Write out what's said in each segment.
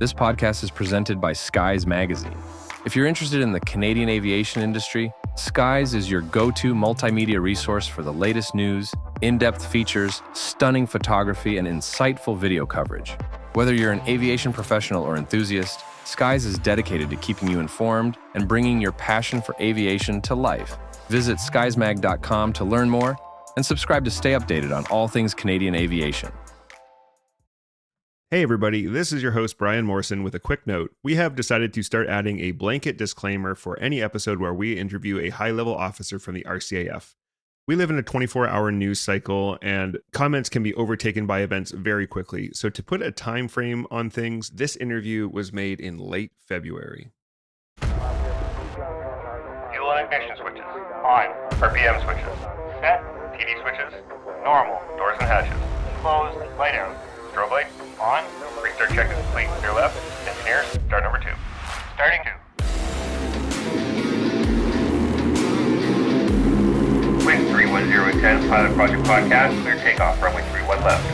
This podcast is presented by Skies Magazine. If you're interested in the Canadian aviation industry, Skies is your go-to multimedia resource for the latest news, in-depth features, stunning photography, and insightful video coverage. Whether you're an aviation professional or enthusiast, Skies is dedicated to keeping you informed and bringing your passion for aviation to life. Visit skiesmag.com to learn more and subscribe to stay updated on all things Canadian aviation. Hey everybody, this is your host Brian Morrison with a quick note. We have decided to start adding a blanket disclaimer for any episode where we interview a high-level officer from the RCAF. We live in a 24-hour news cycle and comments can be overtaken by events very quickly. So to put a time frame on things, this interview was made in late February. Fuel and ignition switches on. RPM switches set. TD switches normal. Doors and hatches closed. Light out. Strobe light on. Restart check is complete. Clear left. Engineers, start number 2. Starting 2. Wind 310, Pilot Project Podcast. Clear takeoff. Runway 31 left.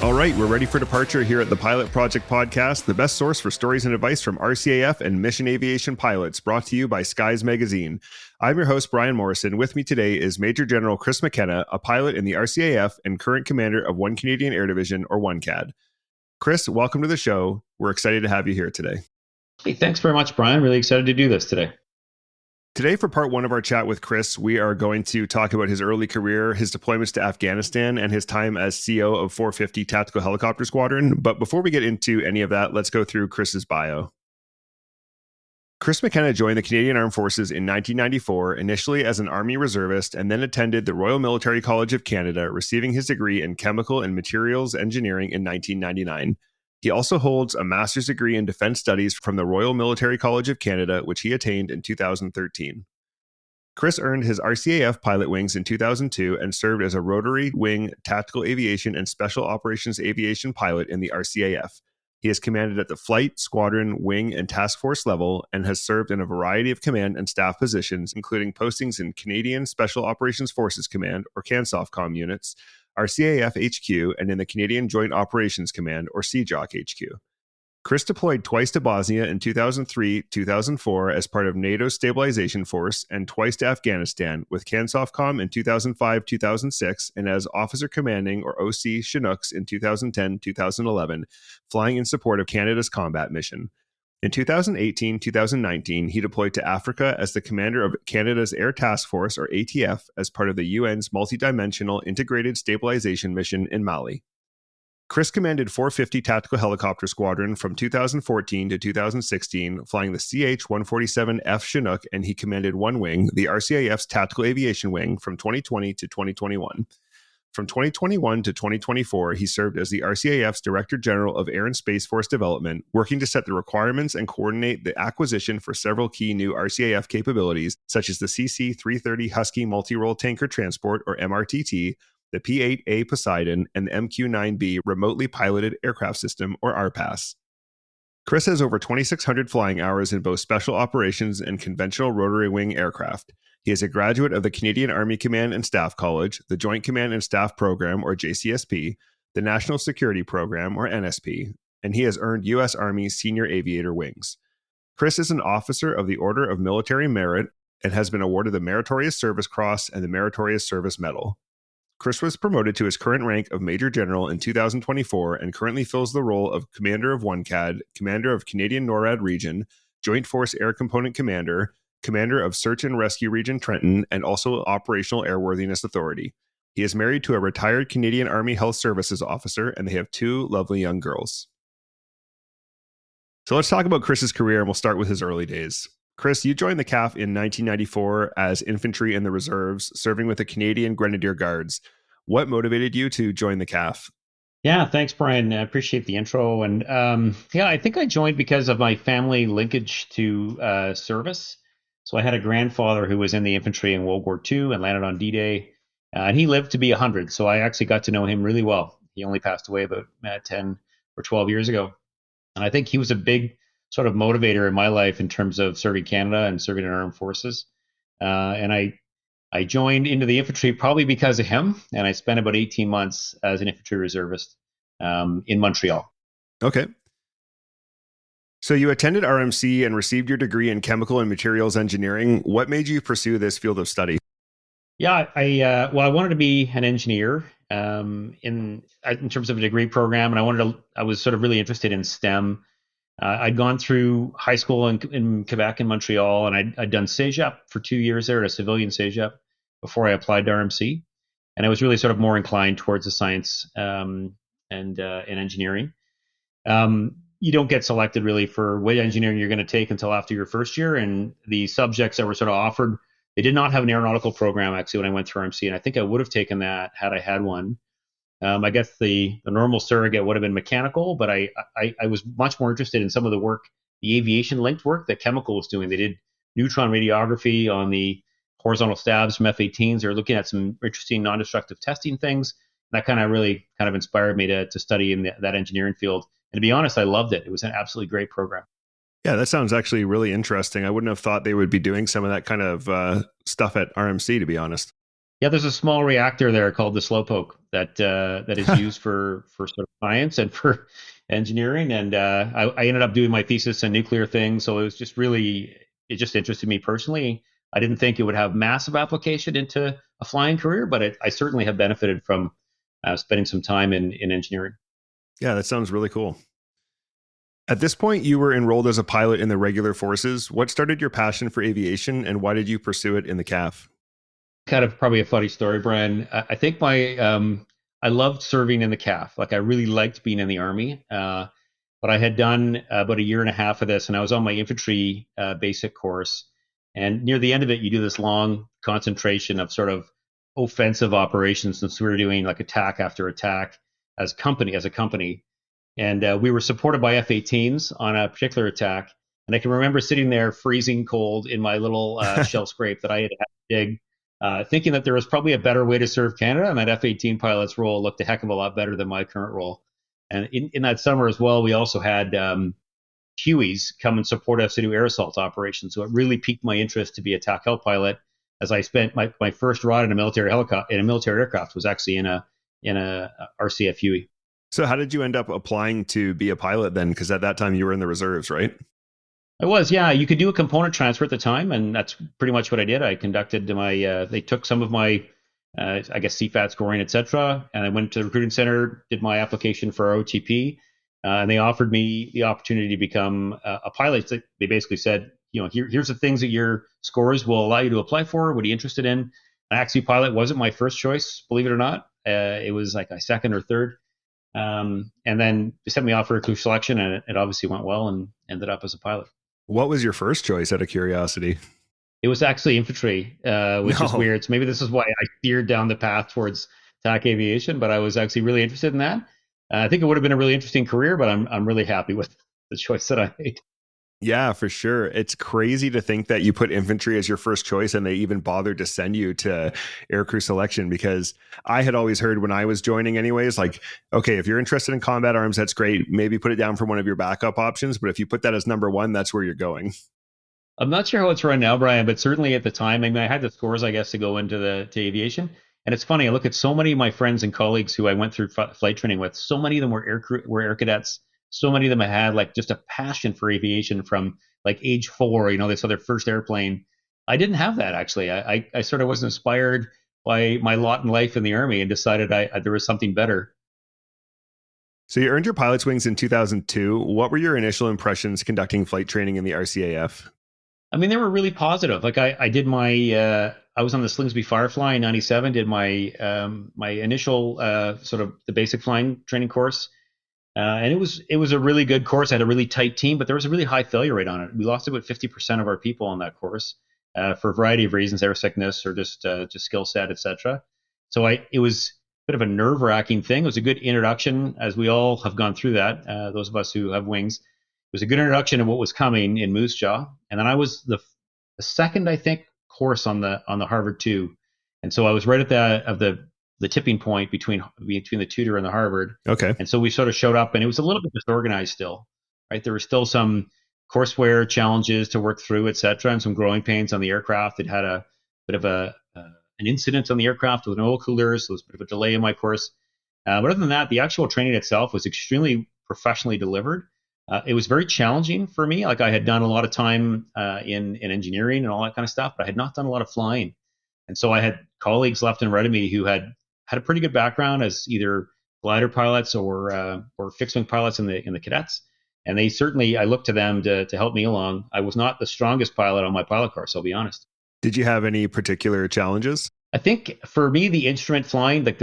All right, we're ready for departure here at the Pilot Project Podcast, the best source for stories and advice from RCAF and mission aviation pilots, brought to you by Skies Magazine. I'm your host, Brian Morrison. With me today is Major General Chris McKenna, a pilot in the RCAF and current commander of 1 Canadian Air Division, or 1CAD. Chris, welcome to the show. We're excited to have you here today. Hey, thanks very much, Brian. Really excited to do this today. Today, for part 1 of our chat with Chris, we are going to talk about his early career, his deployments to Afghanistan, and his time as CO of 450 Tactical Helicopter Squadron. But before we get into any of that, let's go through Chris's bio. Chris McKenna joined the Canadian Armed Forces in 1994, initially as an Army reservist, and then attended the Royal Military College of Canada, receiving his degree in Chemical and Materials Engineering in 1999. He also holds a master's degree in defense studies from the Royal Military College of Canada, which he attained in 2013. Chris earned his RCAF pilot wings in 2002 and served as a rotary wing tactical aviation and special operations aviation pilot in the RCAF. He has commanded at the flight, squadron, wing, and task force level and has served in a variety of command and staff positions, including postings in Canadian Special Operations Forces Command, or CANSOFCOM units, RCAF HQ, and in the Canadian Joint Operations Command, or CJOC HQ. Chris deployed twice to Bosnia in 2003-2004 as part of NATO's Stabilization Force, and twice to Afghanistan, with CANSOFCOM in 2005-2006, and as Officer Commanding, or OC, Chinooks in 2010-2011, flying in support of Canada's combat mission. In 2018-2019, he deployed to Africa as the commander of Canada's Air Task Force, or ATF, as part of the UN's multidimensional integrated stabilization mission in Mali. Chris commanded 450 Tactical Helicopter Squadron from 2014 to 2016, flying the CH-147F Chinook, and he commanded one wing, the RCAF's Tactical Aviation Wing, from 2020 to 2021. From 2021 to 2024, he served as the RCAF's Director General of Air and Space Force Development, working to set the requirements and coordinate the acquisition for several key new RCAF capabilities, such as the CC-330 Husky Multi-Role Tanker Transport, or MRTT, the P-8A Poseidon, and the MQ-9B Remotely Piloted Aircraft System, or RPAS. Chris has over 2,600 flying hours in both special operations and conventional rotary wing aircraft. He is a graduate of the Canadian Army Command and Staff College, the Joint Command and Staff Program, or JCSP, the National Security Program, or NSP, and he has earned U.S. Army Senior Aviator wings. Chris is an officer of the Order of Military Merit and has been awarded the Meritorious Service Cross and the Meritorious Service Medal. Chris was promoted to his current rank of Major General in 2024 and currently fills the role of Commander of 1CAD, Commander of Canadian NORAD Region, Joint Force Air Component Commander, Commander of Search and Rescue Region Trenton, and also Operational Airworthiness Authority. He is married to a retired Canadian Army Health Services officer, and they have 2 lovely young girls. So let's talk about Chris's career, and we'll start with his early days. Chris, you joined the CAF in 1994 as infantry in the reserves, serving with the Canadian Grenadier Guards. What motivated you to join the CAF? Yeah, thanks, Brian. I appreciate the intro. And I think I joined because of my family linkage to service. So I had a grandfather who was in the infantry in World War II and landed on D-Day. And he lived to be 100. So I actually got to know him really well. He only passed away about 10 or 12 years ago. And I think he was a big sort of motivator in my life in terms of serving Canada and serving in our armed forces. And I I joined into the infantry probably because of him, and I spent about 18 months as an infantry reservist in Montreal. Okay. So you attended RMC and received your degree in chemical and materials engineering. What made you pursue this field of study? Yeah, I wanted to be an engineer in terms of a degree program, and I was sort of really interested in STEM. I'd gone through high school in Quebec and Montreal, and I'd done CEGEP for 2 years there, a civilian CEGEP, before I applied to RMC. And I was really sort of more inclined towards the science and engineering. You don't get selected really for what engineering you're going to take until after your first year. And the subjects that were sort of offered, they did not have an aeronautical program actually when I went through RMC, and I think I would have taken that had I had one. I guess the normal surrogate would have been mechanical, but I was much more interested in some of the work, the aviation linked work that chemical was doing. They did neutron radiography on the horizontal stabs from F-18s. They were looking at some interesting non-destructive testing things. That really inspired me to study in that engineering field. And to be honest, I loved it. It was an absolutely great program. Yeah, that sounds actually really interesting. I wouldn't have thought they would be doing some of that kind of stuff at RMC, to be honest. Yeah, there's a small reactor there called the Slowpoke that is used for sort of science and for engineering. And I ended up doing my thesis in nuclear things, so it just interested me personally. I didn't think it would have massive application into a flying career, but I certainly have benefited from spending some time in engineering. Yeah, that sounds really cool. At this point, you were enrolled as a pilot in the regular forces. What started your passion for aviation, and why did you pursue it in the CAF? Kind of probably a funny story, Brian. I think I loved serving in the CAF. Like I really liked being in the Army. But I had done about a year and a half of this, and I was on my infantry basic course. And near the end of it, you do this long concentration of sort of offensive operations, since we were doing like attack after attack as a company. And we were supported by F-18s on a particular attack. And I can remember sitting there freezing cold in my little shell scrape that I had to dig, thinking that there was probably a better way to serve Canada, and that F-18 pilot's role looked a heck of a lot better than my current role. And in that summer as well, we also had Hueys come and support us to do air assault operations. So it really piqued my interest to be a TAC Hel pilot, as I spent my first ride in a military aircraft was actually in a RCAF Huey. So how did you end up applying to be a pilot then? Because at that time you were in the reserves, right? I was, yeah. You could do a component transfer at the time, and that's pretty much what I did. I conducted they took some of my, CFAT scoring, etc., and I went to the recruiting center, did my application for OTP, and they offered me the opportunity to become a pilot. They basically said, here's the things that your scores will allow you to apply for. What are you interested in? An actually, pilot wasn't my first choice, believe it or not. It was like a second or third. And then they sent me off for a crew selection, and it obviously went well, and ended up as a pilot. What was your first choice, out of curiosity? It was actually infantry, which is weird. So maybe this is why I steered down the path towards TAC aviation, but I was actually really interested in that. I think it would have been a really interesting career, but I'm really happy with the choice that I made. Yeah, for sure. It's crazy to think that you put infantry as your first choice and they even bothered to send you to aircrew selection, because I had always heard when I was joining anyways, like, okay, if you're interested in combat arms, that's great. Maybe put it down for one of your backup options. But if you put that as number one, that's where you're going. I'm not sure how it's run now, Brian, but certainly at the time, I mean, I had the scores, I guess, to go into to aviation. And it's funny, I look at so many of my friends and colleagues who I went through flight training with. So many of them were air cadets. So many of them had like just a passion for aviation from like age 4. They saw their first airplane. I didn't have that, actually. I sort of was inspired by my lot in life in the Army and decided there was something better. So you earned your pilot's wings in 2002. What were your initial impressions conducting flight training in the RCAF? I mean, they were really positive. Like I did I was on the Slingsby Firefly in 97, did my my initial sort of the basic flying training course. And it was a really good course. I had a really tight team, but there was a really high failure rate on it. We lost about 50% of our people on that course for a variety of reasons, air sickness or just skill set, etc. So it was a bit of a nerve-wracking thing. It was a good introduction, as we all have gone through that, those of us who have wings. It was a good introduction to what was coming in Moose Jaw. And then I was the second, I think, course on the Harvard 2. And so I was right at the tipping point between the tutor and the Harvard. Okay. And so we sort of showed up, and it was a little bit disorganized still, right? There were still some courseware challenges to work through, et cetera, and some growing pains on the aircraft. It had a bit of an incident on the aircraft with an oil cooler, so there was a bit of a delay in my course. But other than that, the actual training itself was extremely professionally delivered. It was very challenging for me. Like I had done a lot of time in engineering and all that kind of stuff, but I had not done a lot of flying. And so I had colleagues left and right of me who had a pretty good background as either glider pilots or fixed wing pilots in the cadets. And they certainly, I looked to them to help me along. I was not the strongest pilot on my pilot course, I'll be honest. Did you have any particular challenges? I think for me, the instrument flying, like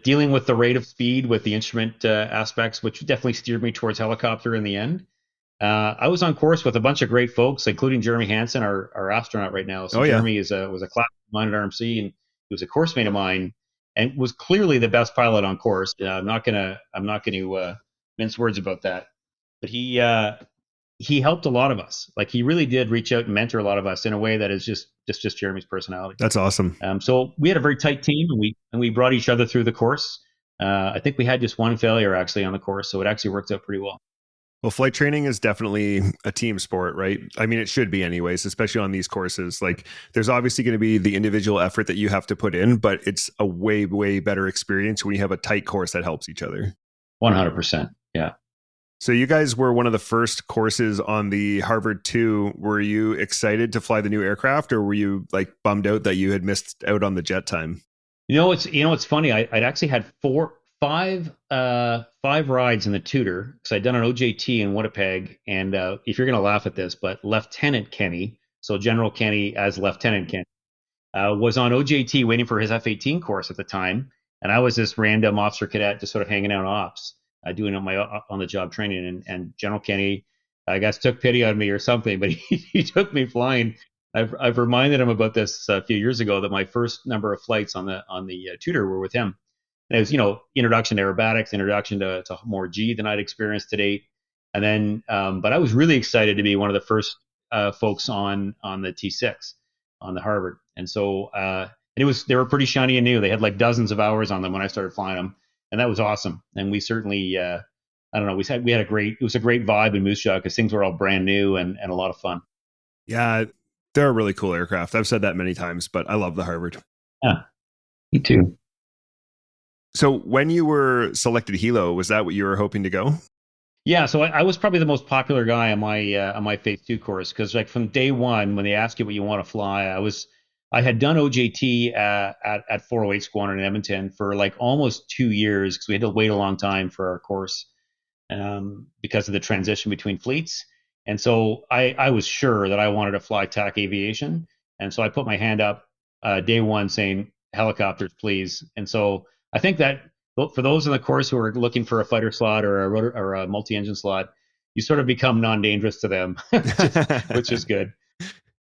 dealing with the rate of speed with the instrument aspects, which definitely steered me towards helicopter in the end. I was on course with a bunch of great folks, including Jeremy Hansen, our astronaut right now. So Jeremy was a class of mine at RMC, and he was a course mate of mine, and was clearly the best pilot on course. I'm not gonna mince words about that, but he helped a lot of us. Like he really did reach out and mentor a lot of us in a way that is just Jeremy's personality. That's awesome. So we had a very tight team, and we brought each other through the course. I think we had just one failure actually on the course, so it actually worked out pretty well. Well, flight training is definitely a team sport, right? I mean, it should be anyways, especially on these courses. Like there's obviously going to be the individual effort that you have to put in, but it's a way, way better experience when you have a tight course that helps each other. 100%. Yeah. So you guys were one of the first courses on the Harvard 2. Were you excited to fly the new aircraft, or were you like bummed out that you had missed out on the jet time? It's funny. I'd actually had five rides in the Tudor because I'd done an OJT in Winnipeg. And if you're going to laugh at this, but Lieutenant Kenny, so General Kenny as Lieutenant Kenny, was on OJT waiting for his F-18 course at the time. And I was this random officer cadet just sort of hanging out ops. Doing on the job training, and General Kenny, I guess, took pity on me or something, but he took me flying. I've reminded him about this a few years ago that my first number of flights on the Tudor were with him. And it was introduction to aerobatics, introduction to more G than I'd experienced to date, and then but I was really excited to be one of the first folks on the T6 on the Harvard, and so they were pretty shiny and new. They had like dozens of hours on them when I started flying them. And that was awesome. And we certainly, it was a great vibe in Moose Jaw because things were all brand new and a lot of fun. Yeah, they're a really cool aircraft. I've said that many times, but I love the Harvard. Yeah, me too. So when you were selected Hilo, was that what you were hoping to go? Yeah, so I was probably the most popular guy on my Phase 2 course because like from day one, when they ask you what you want to fly, I had done OJT at 408 Squadron in Edmonton for like almost 2 years because we had to wait a long time for our course because of the transition between fleets. And so I was sure that I wanted to fly TAC Aviation. And so I put my hand up day one saying, helicopters, please. And so I think that for those in the course who are looking for a fighter slot or a multi-engine slot, you sort of become non-dangerous to them, which is good.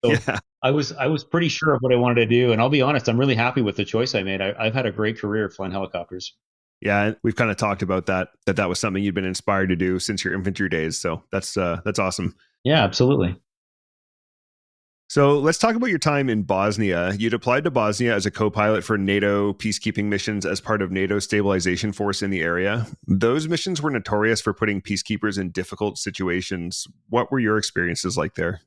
So yeah. I was pretty sure of what I wanted to do, and I'll be honest, I'm really happy with the choice I made. I've had a great career flying helicopters. Yeah, we've kind of talked about that was something you'd been inspired to do since your infantry days. So that's awesome. Yeah, absolutely. So let's talk about your time in Bosnia. You'd applied to Bosnia as a co-pilot for NATO peacekeeping missions as part of NATO's stabilization force in the area. Those missions were notorious for putting peacekeepers in difficult situations. What were your experiences like there?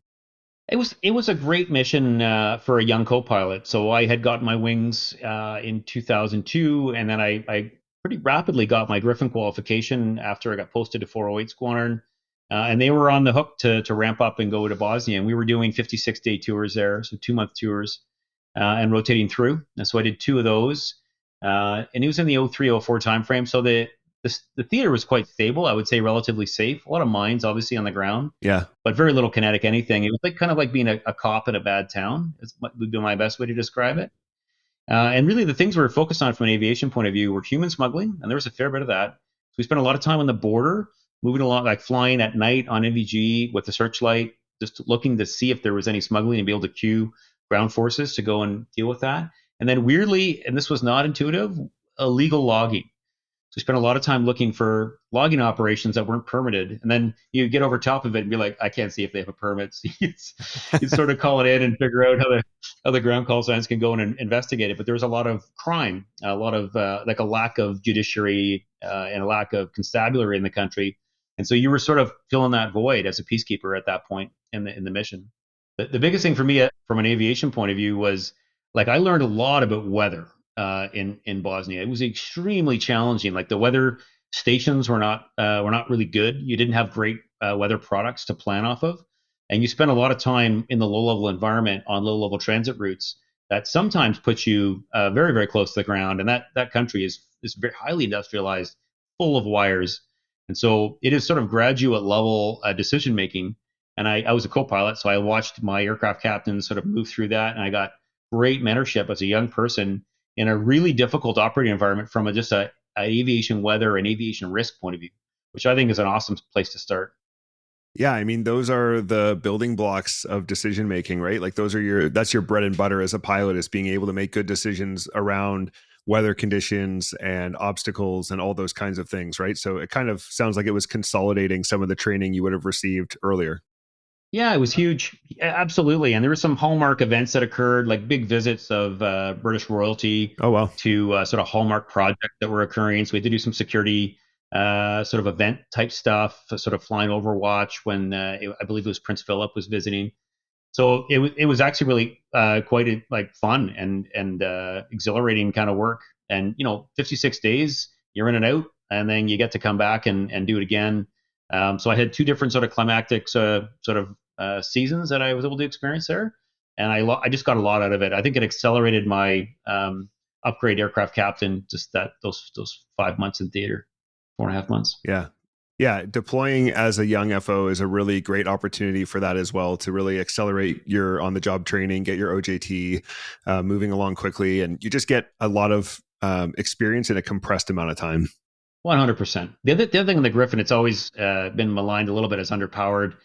It was a great mission for a young co-pilot. So I had gotten my wings in 2002, and then I pretty rapidly got my Griffin qualification after I got posted to 408 Squadron. And they were on the hook to ramp up and go to Bosnia. And we were doing 56-day tours there, so 2-month tours, and rotating through. And so I did 2 of those. And it was in the 03-04 timeframe. So the theater was quite stable, I would say relatively safe. A lot of mines, obviously, on the ground. Yeah. But very little kinetic anything. It was like kind of like being a cop in a bad town, would be my best way to describe it. And really the things we were focused on from an aviation point of view were human smuggling, and there was a fair bit of that. So we spent a lot of time on the border, moving along, like flying at night on NVG with the searchlight, just looking to see if there was any smuggling and be able to cue ground forces to go and deal with that. And then weirdly, and this was not intuitive, illegal logging. So we spent a lot of time looking for logging operations that weren't permitted. And then you get over top of it and be like, I can't see if they have a permit. So you sort of call it in and figure out how the ground call signs can go and investigate it. But there was a lot of crime, a lot of like a lack of judiciary and a lack of constabulary in the country. And so you were sort of filling that void as a peacekeeper at that point in the mission. The biggest thing for me from an aviation point of view was like I learned a lot about weather in Bosnia. It was extremely challenging. Like the weather stations were not really good. You didn't have great weather products to plan off of, and you spent a lot of time in the low level environment on low level transit routes that sometimes puts you very very close to the ground. And that country is very highly industrialized, full of wires, and so it is sort of graduate level decision making. And I was a co-pilot, so I watched my aircraft captain sort of move through that, and I got great mentorship as a young person in a really difficult operating environment from just a aviation weather and aviation risk point of view, which I think is an awesome place to start. Yeah, I mean, those are the building blocks of decision making, right? Like that's your bread and butter as a pilot, is being able to make good decisions around weather conditions and obstacles and all those kinds of things, right? So it kind of sounds like it was consolidating some of the training you would have received earlier. Yeah, it was huge. Absolutely. And there were some hallmark events that occurred, like big visits of British royalty Oh, well. to sort of hallmark projects that were occurring. So we had to do some security sort of event type stuff, sort of flying Overwatch when I believe it was Prince Philip was visiting. So it was actually really quite like fun and exhilarating kind of work. And 56 days, you're in and out, and then you get to come back and do it again. So I had two different sort of climactic sort of seasons that I was able to experience there, and I just got a lot out of it. I think it accelerated my upgrade aircraft captain, just those 5 months in theater, 4.5 months. Yeah. Yeah. Deploying as a young FO is a really great opportunity for that as well, to really accelerate your on the job training, get your OJT moving along quickly. And you just get a lot of experience in a compressed amount of time. 100%. The other thing in the Griffin, it's always been maligned a little bit as underpowered.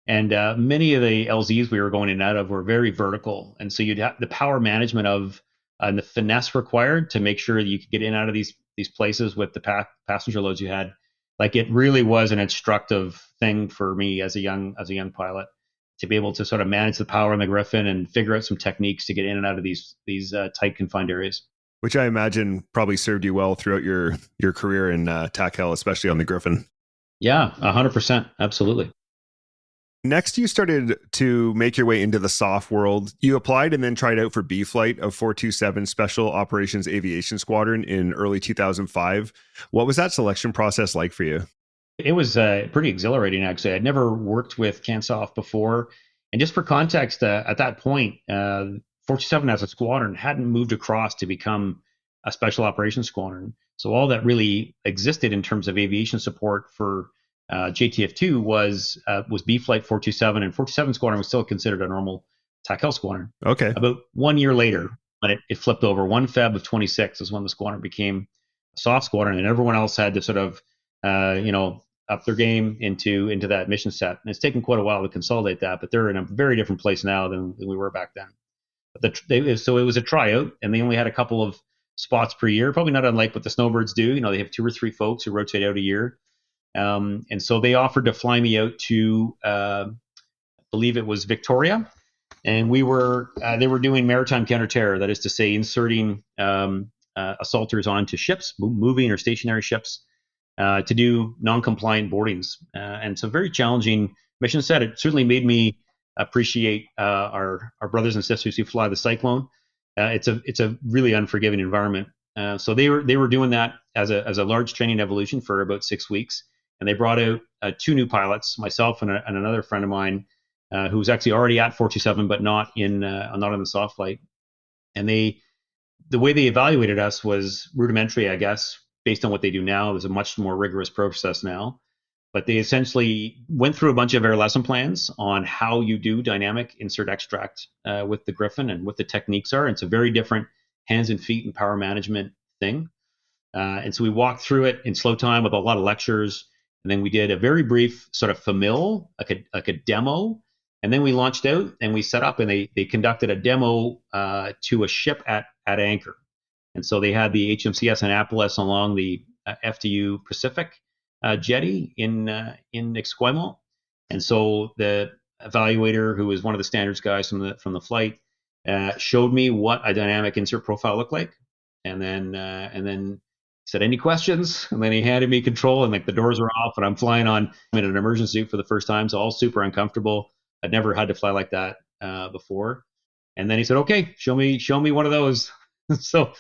And many of the LZs we were going in and out of were very vertical. And so you'd have the power management of and the finesse required to make sure that you could get in and out of these places with the passenger loads you had. Like it really was an instructive thing for me as a young pilot to be able to sort of manage the power in the Griffin and figure out some techniques to get in and out of these tight confined areas. Which I imagine probably served you well throughout your career in TAC Hell, especially on the Griffin. Yeah, 100%. Absolutely. Next, you started to make your way into the SOF world. You applied and then tried out for B flight of 427 Special Operations Aviation Squadron in early 2005. What was that selection process like for you? It was pretty exhilarating, actually. I'd never worked with CANSOF before. And just for context, at that point, 427 as a squadron hadn't moved across to become a special operations squadron. So all that really existed in terms of aviation support for JTF2 was B Flight 427, and 427 Squadron was still considered a normal TAC Hell squadron. Okay. About 1 year later, when it flipped over, 1 Feb of 26 is when the squadron became a SOF squadron, and everyone else had to sort of, up their game into that mission set. And it's taken quite a while to consolidate that, but they're in a very different place now than we were back then. So it was a tryout, and they only had a couple of spots per year, probably not unlike what the Snowbirds do. They have 2 or 3 folks who rotate out a year. And so they offered to fly me out to, I believe it was Victoria, and they were doing maritime counterterror. That is to say, inserting assaulters onto ships, moving or stationary ships, to do non-compliant boardings. And so very challenging mission set. It certainly made me appreciate our brothers and sisters who fly the Cyclone. It's a really unforgiving environment. So they were doing that as a large training evolution for about 6 weeks. And they brought out 2 new pilots, myself and another friend of mine, who was actually already at 427, but not in the soft flight. And the way they evaluated us was rudimentary, I guess, based on what they do now. There's a much more rigorous process now. But they essentially went through a bunch of air lesson plans on how you do dynamic insert extract with the Griffin and what the techniques are. It's a very different hands and feet and power management thing. And so we walked through it in slow time with a lot of lectures. And then we did a very brief sort of famil, like a demo. And then we launched out and we set up, and they conducted a demo to a ship at anchor. And so they had the HMCS Annapolis along the FDU Pacific jetty in Esquimalt. And so the evaluator, who was one of the standards guys from the flight, showed me what a dynamic insert profile looked like. And then said, "Any questions?" And then he handed me control, and like the doors are off, and I'm flying in an immersion suit for the first time, so all super uncomfortable. I'd never had to fly like that before. And then he said, okay, show me one of those. so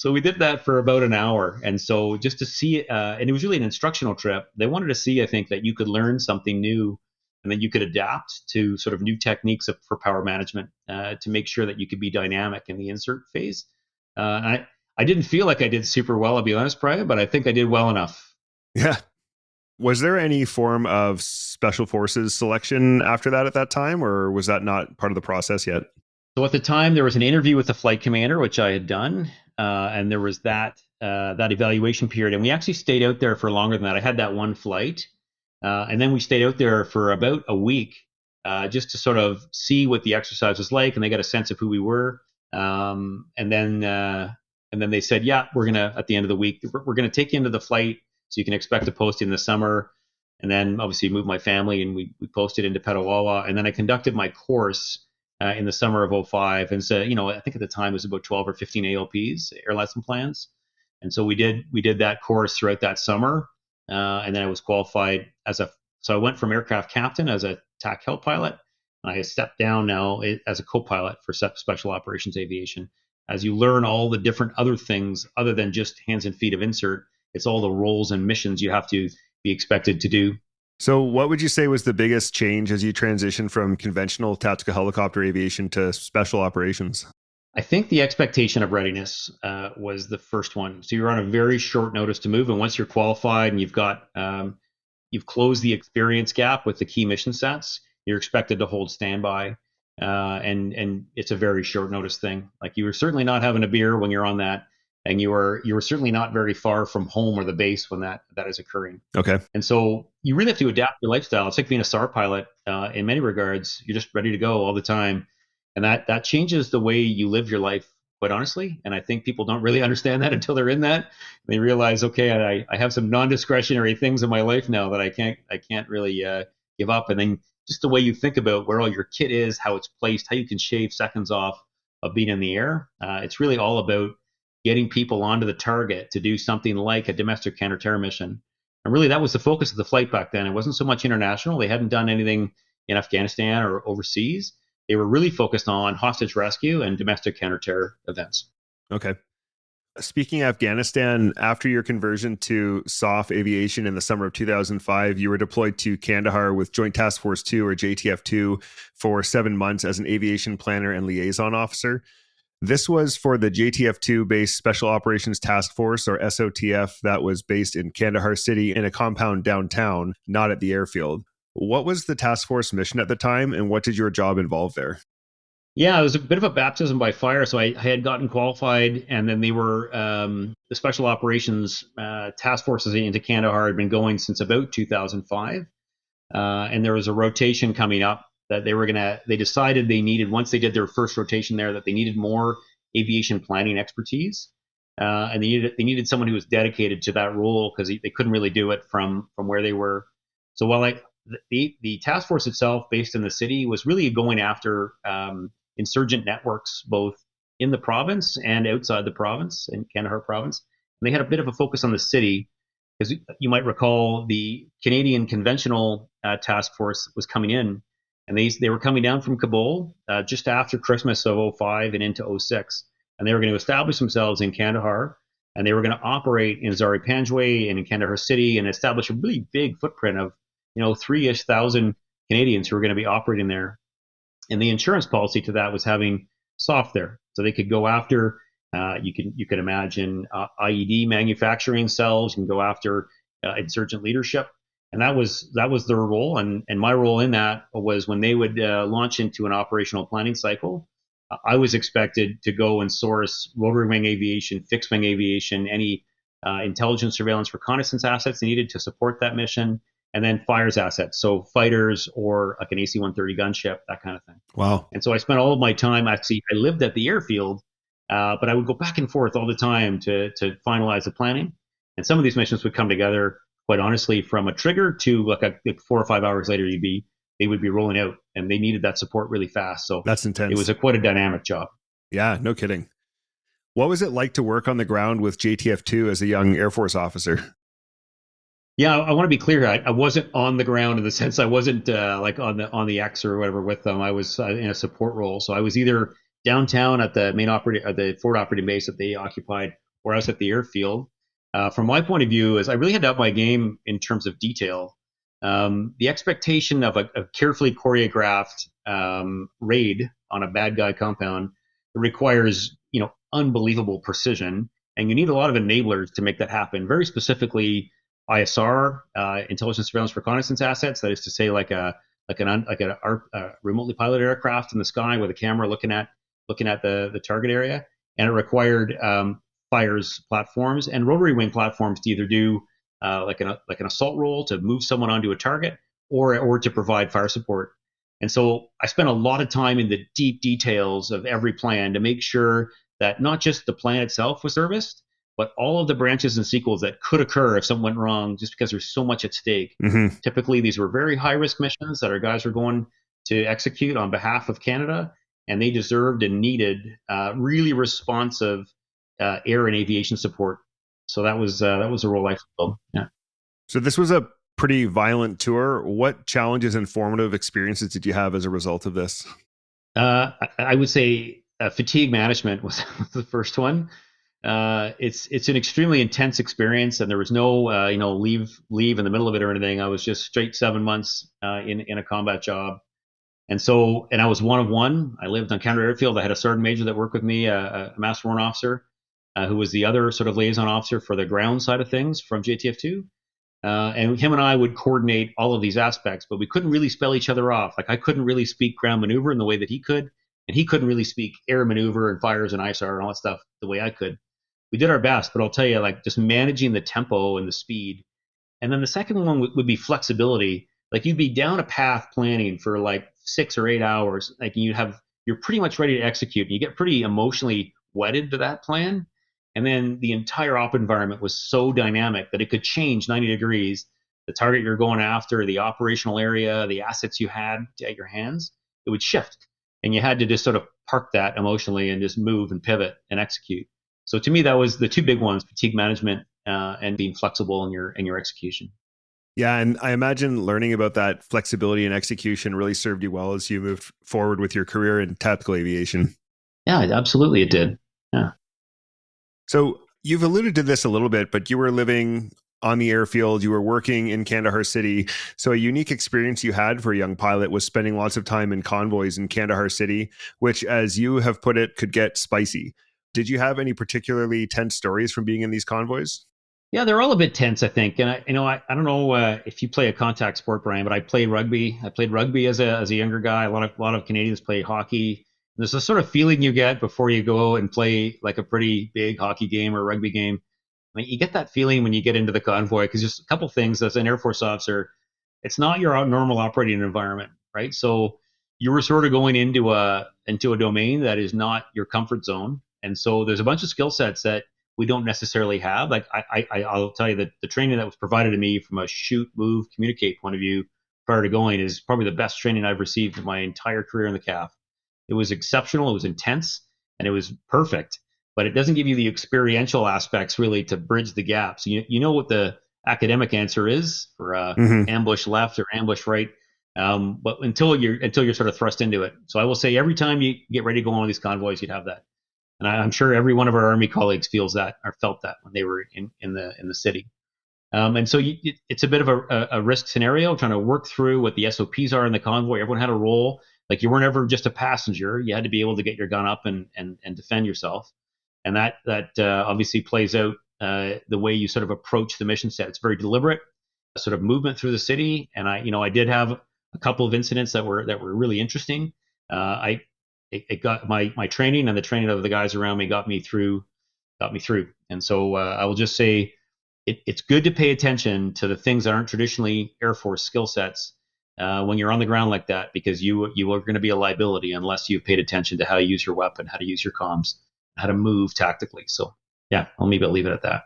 we did that for about an hour. And so just to see it, and it was really an instructional trip. They wanted to see, I think, that you could learn something new and that you could adapt to sort of new techniques for power management to make sure that you could be dynamic in the insert phase. I didn't feel like I did super well, I'll be honest, Brian, but I think I did well enough. Yeah. Was there any form of special forces selection after that at that time, or was that not part of the process yet? So at the time, there was an interview with the flight commander, which I had done, and there was that evaluation period. And we actually stayed out there for longer than that. I had that one flight, and then we stayed out there for about a week just to sort of see what the exercise was like, and they got a sense of who we were. And then they said, yeah, we're gonna at the end of the week, we're gonna take you into the flight, so you can expect a posting in the summer. And then obviously moved my family, and we posted into Petawawa, and then I conducted my course in the summer of 2005. And so, I think at the time it was about 12 or 15 ALPs, air lesson plans. And so we did that course throughout that summer. And then I was qualified so I went from aircraft captain as a TAC Hel pilot. And I stepped down now as a co-pilot for special operations aviation. As you learn all the different other things other than just hands and feet of insert, it's all the roles and missions you have to be expected to do. So what would you say was the biggest change as you transitioned from conventional tactical helicopter aviation to special operations? I think the expectation of readiness was the first one. So you're on a very short notice to move, and once you're qualified and you've closed the experience gap with the key mission sets, you're expected to hold standby, and it's a very short notice thing. Like, you were certainly not having a beer when you're on that, and you were certainly not very far from home or the base when that is occurring. Okay. And so you really have to adapt your lifestyle. It's like being a SAR pilot in many regards. You're just ready to go all the time. And that changes the way you live your life, quite honestly. And I think people don't really understand that until they're in that. They realize, okay, I have some non-discretionary things in my life now that I can't really give up. And then just the way you think about where all your kit is, how it's placed, how you can shave seconds off of being in the air. It's really all about getting people onto the target to do something like a domestic counter-terror mission. And really, that was the focus of the flight back then. It wasn't so much international. They hadn't done anything in Afghanistan or overseas. They were really focused on hostage rescue and domestic counter-terror events. Okay. Speaking of Afghanistan, after your conversion to SOF aviation in the summer of 2005, you were deployed to Kandahar with Joint Task Force 2 or JTF2 for 7 months as an aviation planner and liaison officer. This was for the JTF2 based Special Operations Task Force, or SOTF, that was based in Kandahar City in a compound downtown, not at the airfield. What was the task force mission at the time, and what did your job involve there? Yeah, it was a bit of a baptism by fire. So I had gotten qualified, and then they were the Special Operations Task Forces into Kandahar had been going since about 2005, and there was a rotation coming up that they decided they needed, once they did their first rotation there, that they needed more aviation planning expertise, and they needed someone who was dedicated to that role, because they couldn't really do it from where they were. So while the task force itself, based in the city, was really going after insurgent networks both in the province and outside the province, in Kandahar province, and they had a bit of a focus on the city, because you might recall the Canadian conventional task force was coming in. And they were coming down from Kabul just after Christmas of 2005 and into 2006. And they were going to establish themselves in Kandahar. And they were going to operate in Zari Panjwai and in Kandahar City and establish a really big footprint of 3,000-ish Canadians who were going to be operating there. And the insurance policy to that was having SOF there. So they could go after, you could imagine IED manufacturing cells. You can go after insurgent leadership. And that was their role, and my role in that was when they would launch into an operational planning cycle, I was expected to go and source rotary wing aviation, fixed wing aviation, any intelligence, surveillance, reconnaissance assets needed to support that mission, and then fires assets, so fighters or like an AC-130 gunship, that kind of thing. Wow. And so I spent all of my time, actually, I lived at the airfield, but I would go back and forth all the time to finalize the planning. And some of these missions would come together, quite honestly, from a trigger to like 4 or 5 hours later, they would be rolling out, and they needed that support really fast. So that's intense. It was quite a dynamic job. Yeah, no kidding. What was it like to work on the ground with JTF2 as a young Air Force officer? Yeah, I want to be clear. I wasn't on the ground in the sense I wasn't like on the X or whatever with them. I was in a support role. So I was either downtown at the the forward operating base that they occupied, or I was at the airfield. From my point of view, is I really had to up my game in terms of detail. The expectation of a carefully choreographed raid on a bad guy compound requires, unbelievable precision, and you need a lot of enablers to make that happen. Very specifically, ISR, intelligence, surveillance, reconnaissance assets. That is to say, like a remotely piloted aircraft in the sky with a camera looking at the target area, and it required fires platforms and rotary wing platforms to either do like an assault role to move someone onto a target, or to provide fire support. And so I spent a lot of time in the deep details of every plan to make sure that not just the plan itself was serviced, but all of the branches and sequels that could occur if something went wrong, just because there's so much at stake. Mm-hmm. Typically, these were very high risk missions that our guys were going to execute on behalf of Canada, and they deserved and needed really responsive air and aviation support. So that was a role I filled. Yeah. So this was a pretty violent tour. What challenges and formative experiences did you have as a result of this? I would say fatigue management was the first one. It's an extremely intense experience, and there was no leave in the middle of it or anything. I was just straight 7 months in a combat job, and I was one of one. I lived on Kandahar Airfield. I had a sergeant major that worked with me, a master warrant officer, who was the other sort of liaison officer for the ground side of things from JTF2. And him and I would coordinate all of these aspects, but we couldn't really spell each other off. Like, I couldn't really speak ground maneuver in the way that he could, and he couldn't really speak air maneuver and fires and ISR and all that stuff the way I could. We did our best, but I'll tell you, like, just managing the tempo and the speed. And then the second one would be flexibility. Like, you'd be down a path planning for like 6 or 8 hours. Like, you're pretty much ready to execute, and you get pretty emotionally wedded to that plan. And then the entire op environment was so dynamic that it could change 90 degrees. The target you're going after, the operational area, the assets you had at your hands, it would shift. And you had to just sort of park that emotionally and just move and pivot and execute. So to me, that was the two big ones: fatigue management and being flexible in your execution. Yeah, and I imagine learning about that flexibility and execution really served you well as you moved forward with your career in tactical aviation. Yeah, absolutely it did. Yeah. So you've alluded to this a little bit, but you were living on the airfield, you were working in Kandahar City. So a unique experience you had for a young pilot was spending lots of time in convoys in Kandahar City, which, as you have put it, could get spicy. Did you have any particularly tense stories from being in these convoys? Yeah, they're all a bit tense, I think. And I don't know if you play a contact sport, Brian, but I played rugby. I played rugby as a younger guy. A lot of Canadians play hockey. There's a sort of feeling you get before you go and play like a pretty big hockey game or rugby game. I mean, you get that feeling when you get into the convoy, because just a couple things. As an Air Force officer, it's not your normal operating environment, right? So you were sort of going into a domain that is not your comfort zone, and so there's a bunch of skill sets that we don't necessarily have. Like I'll tell you that the training that was provided to me from a shoot, move, communicate point of view prior to going is probably the best training I've received in my entire career in the CAF. It was exceptional, it was intense, and it was perfect, but it doesn't give you the experiential aspects really to bridge the gap. So you know what the academic answer is for ambush left or ambush right, but until you're sort of thrust into it. So I will say, every time you get ready to go on these convoys, you'd have that. And I'm sure every one of our Army colleagues feels that or felt that when they were in the city. And so it's a bit of a risk scenario, trying to work through what the SOPs are in the convoy. Everyone had a role. Like, you weren't ever just a passenger. You had to be able to get your gun up and defend yourself. And that obviously plays out the way you sort of approach the mission set. It's very deliberate, sort of movement through the city. And I did have a couple of incidents that were really interesting. It got my training, and the training of the guys around me got me through. And so I will just say it's good to pay attention to the things that aren't traditionally Air Force skill sets when you're on the ground like that, because you are going to be a liability unless you've paid attention to how to use your weapon, how to use your comms, how to move tactically. So yeah, I'll leave it at that.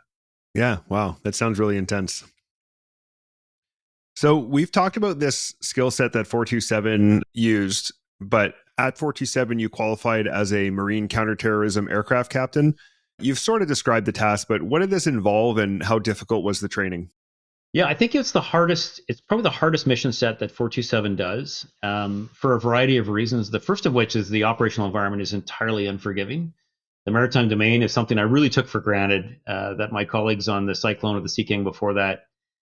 Yeah, wow, that sounds really intense. So we've talked about this skill set that 427 used, but at 427, you qualified as a Marine counterterrorism aircraft captain. You've sort of described the task, but what did this involve and how difficult was the training? Yeah, I think it's the hardest. It's probably the hardest mission set that 427 does for a variety of reasons. The first of which is the operational environment is entirely unforgiving. The maritime domain is something I really took for granted that my colleagues on the Cyclone or the Sea King before that,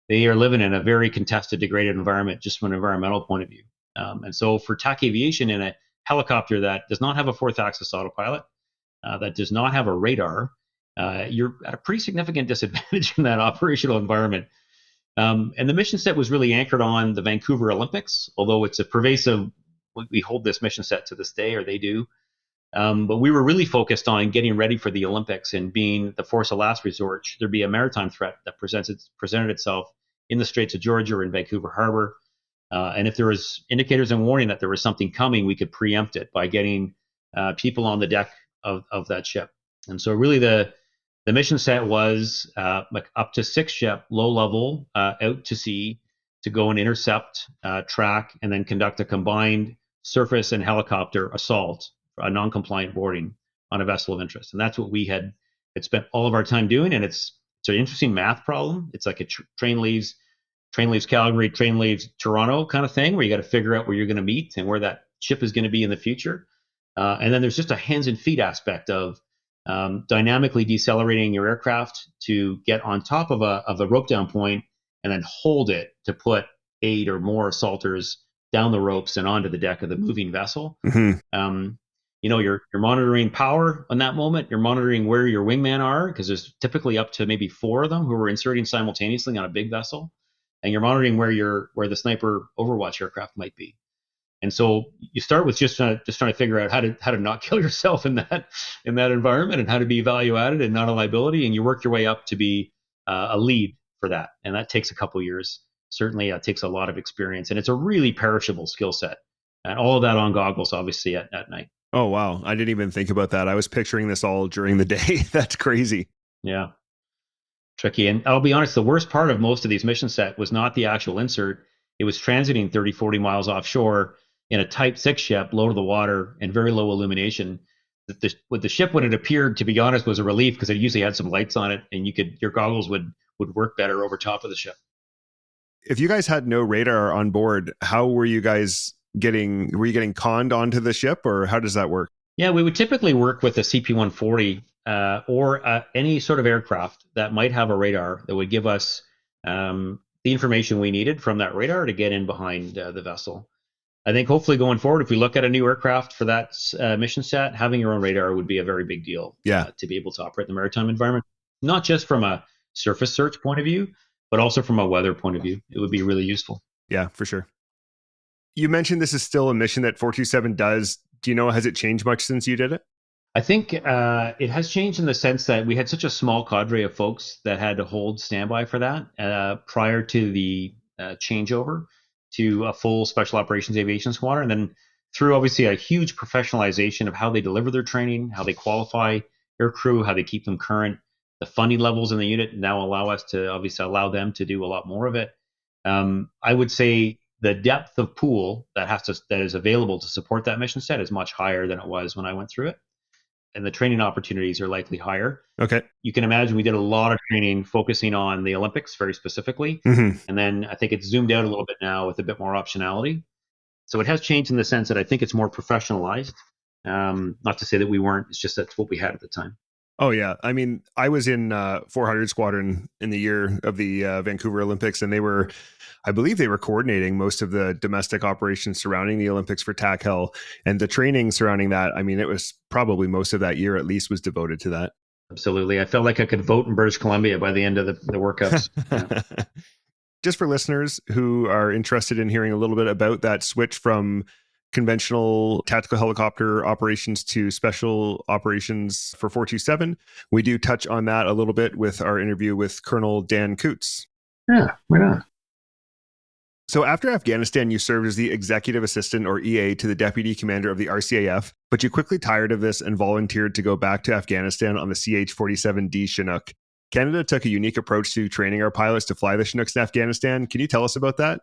they are living in a very contested, degraded environment just from an environmental point of view. And so for TAC Aviation in a helicopter that does not have a fourth axis autopilot, that does not have a radar, you're at a pretty significant disadvantage in that operational environment. And the mission set was really anchored on the Vancouver Olympics, although it's a pervasive, we hold this mission set to this day, or they do. But we were really focused on getting ready for the Olympics and being the force of last resort should there be a maritime threat that presented itself in the Straits of Georgia or in Vancouver Harbor. And if there was indicators and warning that there was something coming, we could preempt it by getting people on the deck of that ship. And so really the mission set was like up to 6 ship, low level, out to sea to go and intercept, track, and then conduct a combined surface and helicopter assault, a non-compliant boarding on a vessel of interest. And that's what we had spent all of our time doing. And it's an interesting math problem. It's like a train leaves Calgary, train leaves Toronto kind of thing, where you got to figure out where you're going to meet and where that ship is going to be in the future. And then there's just a hands and feet aspect of dynamically decelerating your aircraft to get on top of a rope down point and then hold it to put 8 or more assaulters down the ropes and onto the deck of the moving vessel. Mm-hmm. You're monitoring power on that moment. You're monitoring where your wingmen are, because there's typically up to maybe 4 of them who are inserting simultaneously on a big vessel, and you're monitoring where the sniper overwatch aircraft might be. And so you start with just trying to figure out how to not kill yourself in that environment and how to be value added and not a liability. And you work your way up to be a lead for that. And that takes a couple of years. Certainly it takes a lot of experience, and it's a really perishable skill set. And all of that on goggles, obviously, at night. Oh, wow. I didn't even think about that. I was picturing this all during the day. That's crazy. Yeah. Tricky. And I'll be honest, the worst part of most of these mission set was not the actual insert. It was transiting 30, 40 miles offshore in a Type 6 ship, low to the water and very low illumination. The ship, when it appeared, to be honest, was a relief because it usually had some lights on it, and your goggles would work better over top of the ship. If you guys had no radar on board, how were you guys were you getting conned onto the ship, or how does that work? Yeah, we would typically work with a CP-140 or any sort of aircraft that might have a radar that would give us the information we needed from that radar to get in behind the vessel. I think hopefully going forward, if we look at a new aircraft for that mission set, having your own radar would be a very big deal. Yeah. To be able to operate in the maritime environment, not just from a surface search point of view, but also from a weather point of view. It would be really useful. Yeah, for sure. You mentioned this is still a mission that 427 does. Do you know, has it changed much since you did it? I think it has changed in the sense that we had such a small cadre of folks that had to hold standby for that prior to the changeover to a full special operations aviation squadron. And then through obviously a huge professionalization of how they deliver their training, how they qualify air crew, how they keep them current, the funding levels in the unit now allow us to obviously allow them to do a lot more of it. I would say the depth of pool that is available to support that mission set is much higher than it was when I went through it. And the training opportunities are likely higher. Okay. You can imagine we did a lot of training focusing on the Olympics very specifically. Mm-hmm. And then I think it's zoomed out a little bit now with a bit more optionality. So it has changed in the sense that I think it's more professionalized. Not to say that we weren't, it's just that's what we had at the time. Oh, yeah. I mean, I was in 400 Squadron in the year of the Vancouver Olympics, and I believe they were coordinating most of the domestic operations surrounding the Olympics for TAC Hell, and the training surrounding that. I mean, it was probably most of that year at least was devoted to that. Absolutely. I felt like I could vote in British Columbia by the end of the workouts. Yeah. Just for listeners who are interested in hearing a little bit about that switch from conventional tactical helicopter operations to special operations for 427, we do touch on that a little bit with our interview with Colonel Dan Coots. Yeah, right on. So after Afghanistan, you served as the executive assistant, or EA, to the deputy commander of the RCAF, but you quickly tired of this and volunteered to go back to Afghanistan on the CH-147D Chinook. Canada took a unique approach to training our pilots to fly the Chinooks in Afghanistan. Can you tell us about that?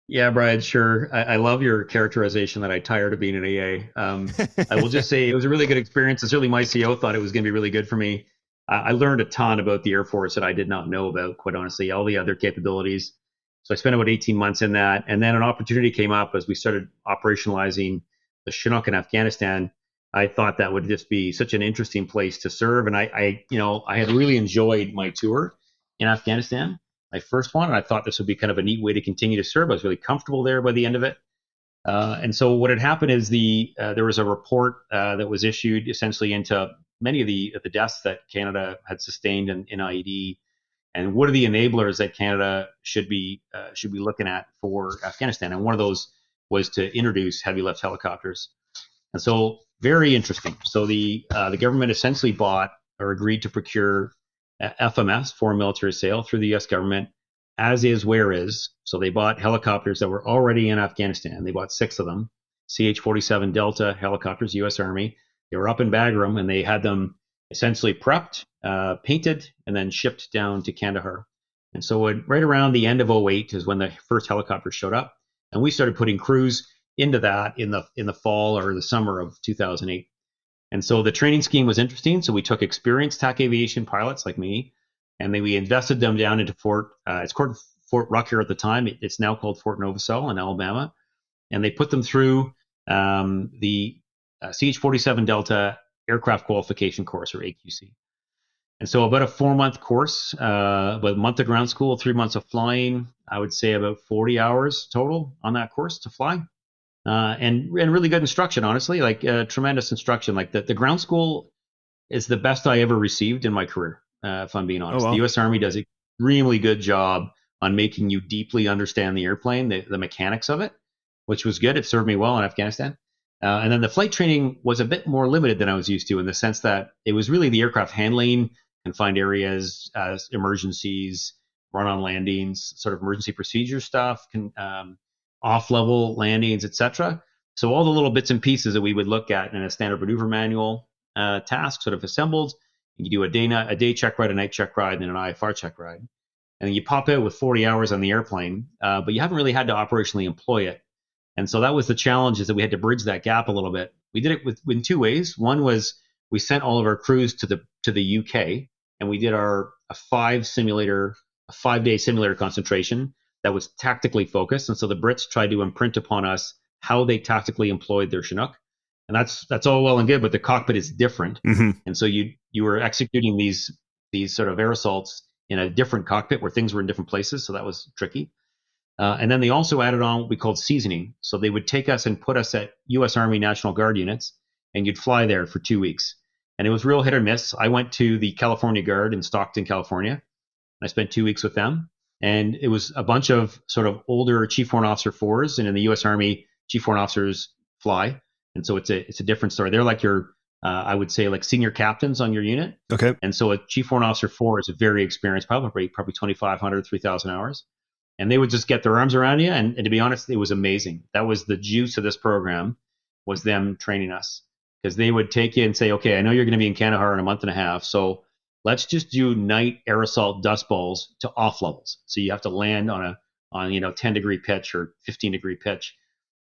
Yeah, Brian, sure. I love your characterization that I tired of being an EA. I will just say it was a really good experience. And certainly my CO thought it was going to be really good for me. I learned a ton about the Air Force that I did not know about, quite honestly, all the other capabilities. So I spent about 18 months in that. And then an opportunity came up as we started operationalizing the Chinook in Afghanistan. I thought that would just be such an interesting place to serve. And I had really enjoyed my tour in Afghanistan, my first one. And I thought this would be kind of a neat way to continue to serve. I was really comfortable there by the end of it. And so what had happened is there was a report that was issued essentially into many of the deaths that Canada had sustained in IED, and what are the enablers that Canada should be looking at for Afghanistan. And one of those was to introduce heavy lift helicopters. And so very interesting. So the government essentially bought or agreed to procure FMS, foreign military sale, through the U.S. government, as is, where is. So they bought helicopters that were already in Afghanistan. They bought 6 of them, CH-47 Delta helicopters, U.S. Army. They were up in Bagram, and they had them essentially prepped, painted, and then shipped down to Kandahar. And so right around the end of 2008 is when the first helicopters showed up, and we started putting crews into that in the fall or the summer of 2008. And so the training scheme was interesting. So we took experienced TAC aviation pilots like me, and then we invested them down into it's called Fort Rucker at the time. It's now called Fort Novosel in Alabama. And they put them through the CH-47 Delta aircraft qualification course, or AQC. And so about a 4-month course, about a month of ground school, 3 months of flying. I would say about 40 hours total on that course to fly. And really good instruction, honestly, like tremendous instruction. Like the ground school is the best I ever received in my career, if I'm being honest. Oh, wow. The U.S. Army does a extremely good job on making you deeply understand the airplane, the mechanics of it, which was good. It served me well in Afghanistan. And then the flight training was a bit more limited than I was used to, in the sense that it was really the aircraft handling, confined areas, emergencies, run-on landings, sort of emergency procedure stuff, off-level landings, etc. So all the little bits and pieces that we would look at in a standard maneuver manual task, sort of assembled. You do a day check ride, a night check ride, and then an IFR check ride. And then you pop out with 40 hours on the airplane, but you haven't really had to operationally employ it. And so that was the challenge, is that we had to bridge that gap a little bit. We did it in 2 ways. One was we sent all of our crews to the UK, and we did a 5-day simulator concentration that was tactically focused. And so the Brits tried to imprint upon us how they tactically employed their Chinook. And that's all well and good, but the cockpit is different. Mm-hmm. And so you were executing these sort of air assaults in a different cockpit where things were in different places. So that was tricky. And then they also added on what we called seasoning. So they would take us and put us at U.S. Army National Guard units, and you'd fly there for 2 weeks. And it was real hit or miss. I went to the California Guard in Stockton, California. And I spent 2 weeks with them. And it was a bunch of sort of older Chief Warrant Officer 4s. And in the U.S. Army, Chief Warrant Officers fly. And so it's a different story. They're like your, I would say, like senior captains on your unit. Okay. And so a Chief Warrant Officer 4 is a very experienced pilot, probably 2,500, 3,000 hours. And they would just get their arms around you. And to be honest, it was amazing. That was the juice of this program, was them training us. Because they would take you and say, okay, I know you're going to be in Kandahar in a month and a half. So let's just do night air assault dust balls to off levels. So you have to land on 10-degree pitch or 15-degree pitch,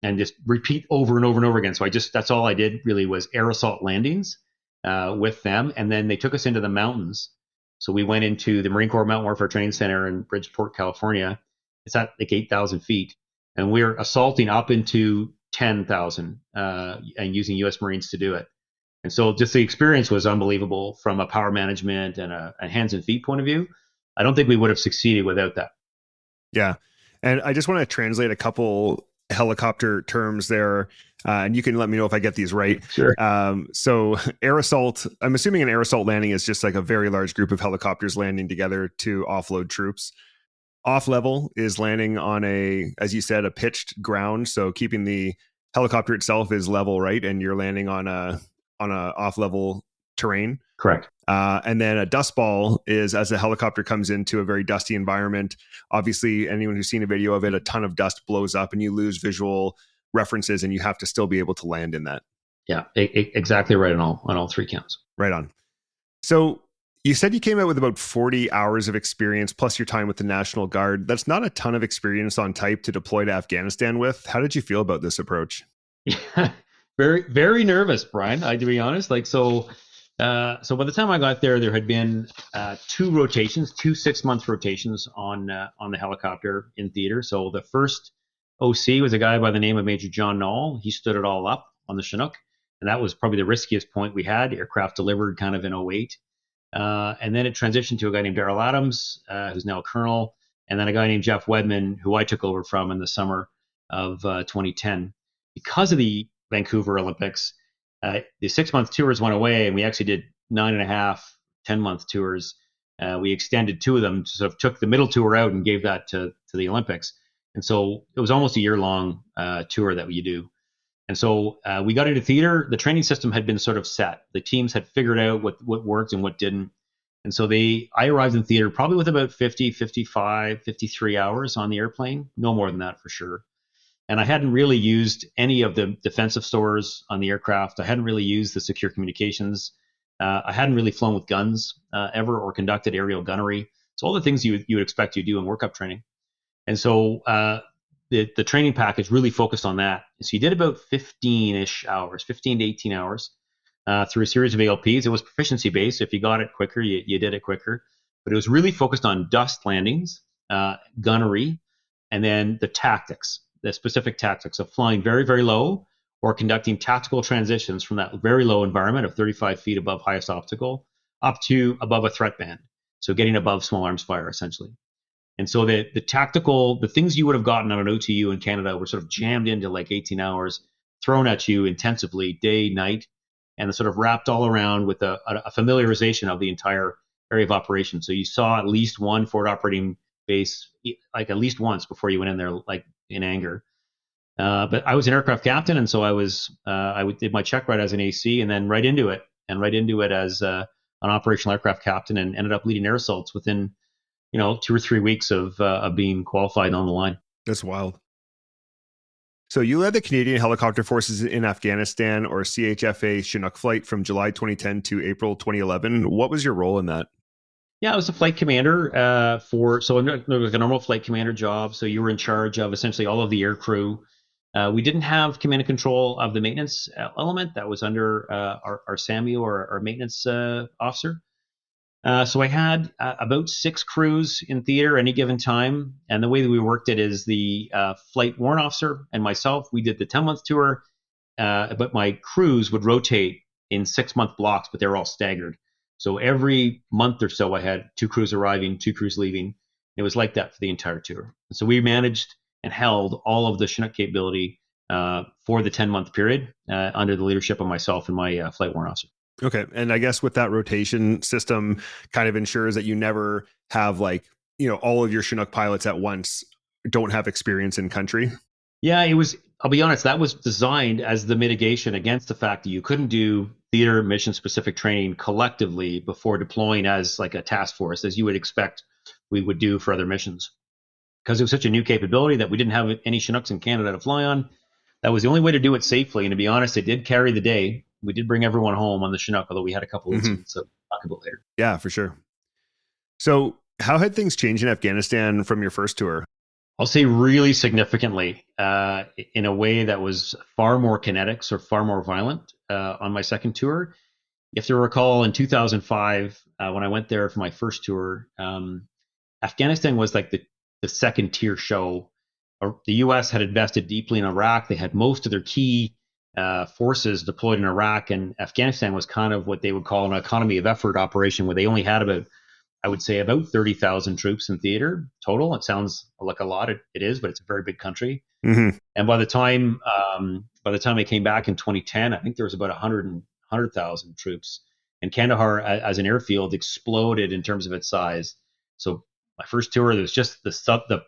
and just repeat over and over and over again. So that's all I did really, was air assault landings with them. And then they took us into the mountains. So we went into the Marine Corps Mountain Warfare Training Center in Bridgeport, California. It's at like 8,000 feet. And we're assaulting up into 10,000 and using U.S. Marines to do it. And so just the experience was unbelievable from a power management and a hands and feet point of view. I don't think we would have succeeded without that. Yeah. And I just want to translate a couple helicopter terms there, and you can let me know if I get these right. Sure. So air assault, I'm assuming an air assault landing is just like a very large group of helicopters landing together to offload troops. Off level is landing on as you said, a pitched ground. So keeping the helicopter itself is level, right? And you're landing on a off level terrain. Correct. And then a dust ball is as a helicopter comes into a very dusty environment. Obviously, anyone who's seen a video of it, a ton of dust blows up and you lose visual references, and you have to still be able to land in that. Yeah, exactly right on all 3 counts. Right on. So you said you came out with about 40 hours of experience plus your time with the National Guard. That's not a ton of experience on type to deploy to Afghanistan with. How did you feel about this approach? Yeah, very, very nervous, Brian. To be honest, So by the time I got there, there had been two rotations, two 6-month rotations on the helicopter in theater. So the first OC was a guy by the name of Major John Knoll. He stood it all up on the Chinook, and that was probably the riskiest point we had. Aircraft delivered kind of in '08. And then it transitioned to a guy named Darrell Adams, who's now a colonel, and then a guy named Jeff Wedman, who I took over from in the summer of 2010. Because of the Vancouver Olympics, the 6-month tours went away, and we actually did 9.5, 10-month tours. We extended 2 of them, sort of took the middle tour out and gave that to the Olympics. And so it was almost a year-long tour that we do. And so we got into theater. The training system had been sort of set. The teams had figured out what worked and what didn't. And so I arrived in theater probably with about 50, 55, 53 hours on the airplane. No more than that for sure. And I hadn't really used any of the defensive stores on the aircraft. I hadn't really used the secure communications. I hadn't really flown with guns ever or conducted aerial gunnery. So all the things you would expect to do in workup training. And so the training package really focused on that. So you did about 15-ish hours, 15 to 18 hours through a series of ALPs. It was proficiency based. If you got it quicker, you did it quicker. But it was really focused on dust landings, gunnery, and then the tactics, the specific tactics of flying very, very low or conducting tactical transitions from that very low environment of 35 feet above highest obstacle up to above a threat band. So getting above small arms fire, essentially. And so the things you would have gotten on an OTU in Canada were sort of jammed into like 18 hours, thrown at you intensively, day, night, and sort of wrapped all around with a familiarization of the entire area of operation. So you saw at least one forward operating base, like at least once before you went in there, like in anger. But I was an aircraft captain, and so I did my check ride as an AC, and then right into it as an operational aircraft captain, and ended up leading air assaults within 2 or 3 weeks of being qualified on the line. That's wild. So you led the Canadian Helicopter Forces in Afghanistan, or CHFA Chinook flight, from July 2010 to April 2011. What was your role in that? Yeah, I was a flight commander it was a normal flight commander job. So you were in charge of essentially all of the air crew. We didn't have command and control of the maintenance element. That was under our SAMU, or our maintenance officer. So I had about 6 crews in theater any given time. And the way that we worked it is the flight warrant officer and myself, we did the 10-month tour, but my crews would rotate in 6-month blocks, but they were all staggered. So every month or so, I had 2 crews arriving, 2 crews leaving. It was like that for the entire tour. And so we managed and held all of the Chinook capability for the 10-month period under the leadership of myself and my flight warrant officer. Okay. And I guess with that rotation system kind of ensures that you never have all of your Chinook pilots at once don't have experience in country. Yeah, I'll be honest, that was designed as the mitigation against the fact that you couldn't do theater mission specific training collectively before deploying as like a task force, as you would expect we would do for other missions. Because it was such a new capability that we didn't have any Chinooks in Canada to fly on. That was the only way to do it safely. And to be honest, it did carry the day. We did bring everyone home on the Chinook, although we had a couple of incidents that we'll talk about later. Yeah, for sure. So how had things changed in Afghanistan from your first tour? I'll say really significantly, in a way that was far more kinetic or far more violent on my second tour. If you recall, in 2005, when I went there for my first tour, Afghanistan was like the second tier show. The U.S. had invested deeply in Iraq. They had most of their key forces deployed in Iraq, and Afghanistan was kind of what they would call an economy of effort operation, where they only had about 30,000 troops in theater total. It sounds like a lot. It is, but it's a very big country. Mm-hmm. And by the time I came back in 2010, I think there was about 100,000 troops. And Kandahar, as an airfield, exploded in terms of its size. So my first tour, there was just the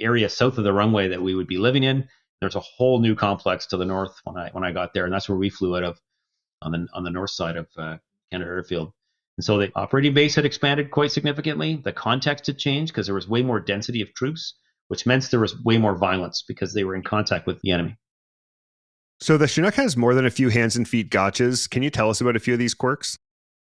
area south of the runway that we would be living in. There's a whole new complex to the north when I got there, and that's where we flew out of on the north side of Kandahar Airfield. And so the operating base had expanded quite significantly. The context had changed because there was way more density of troops, which meant there was way more violence because they were in contact with the enemy. So the Chinook has more than a few hands and feet gotchas. Can you tell us about a few of these quirks?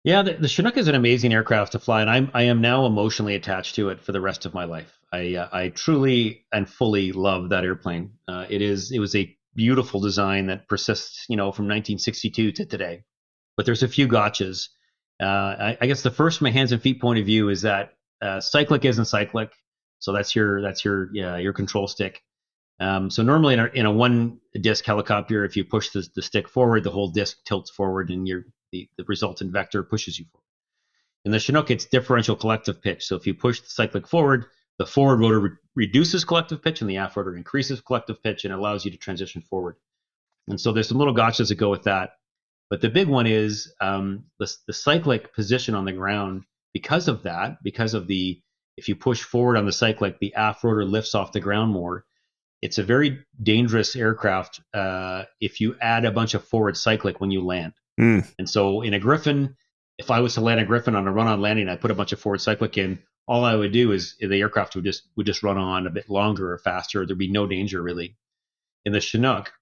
Yeah, the Chinook is an amazing aircraft to fly, and I am now emotionally attached to it for the rest of my life. I truly and fully love that airplane. It was a beautiful design that persists, from 1962 to today. but there's a few gotchas. I guess the first, from a hands and feet point of view, is that cyclic isn't cyclic, so that's your control stick. So normally in a one disc helicopter, if you push the stick forward, the whole disc tilts forward, and the resultant vector pushes you forward. In the Chinook, it's differential collective pitch. So if you push the cyclic forward, the forward rotor reduces collective pitch, and the aft rotor increases collective pitch, and allows you to transition forward. And so there's some little gotchas that go with that. But the big one is the cyclic position on the ground. Because of that, if you push forward on the cyclic, the aft rotor lifts off the ground more. It's a very dangerous aircraft if you add a bunch of forward cyclic when you land. And so in a Griffin, if I was to land a Griffin on a run-on landing, I put a bunch of forward cyclic in, all I would do is the aircraft would just run on a bit longer or faster. There'd be no danger really. In the Chinook,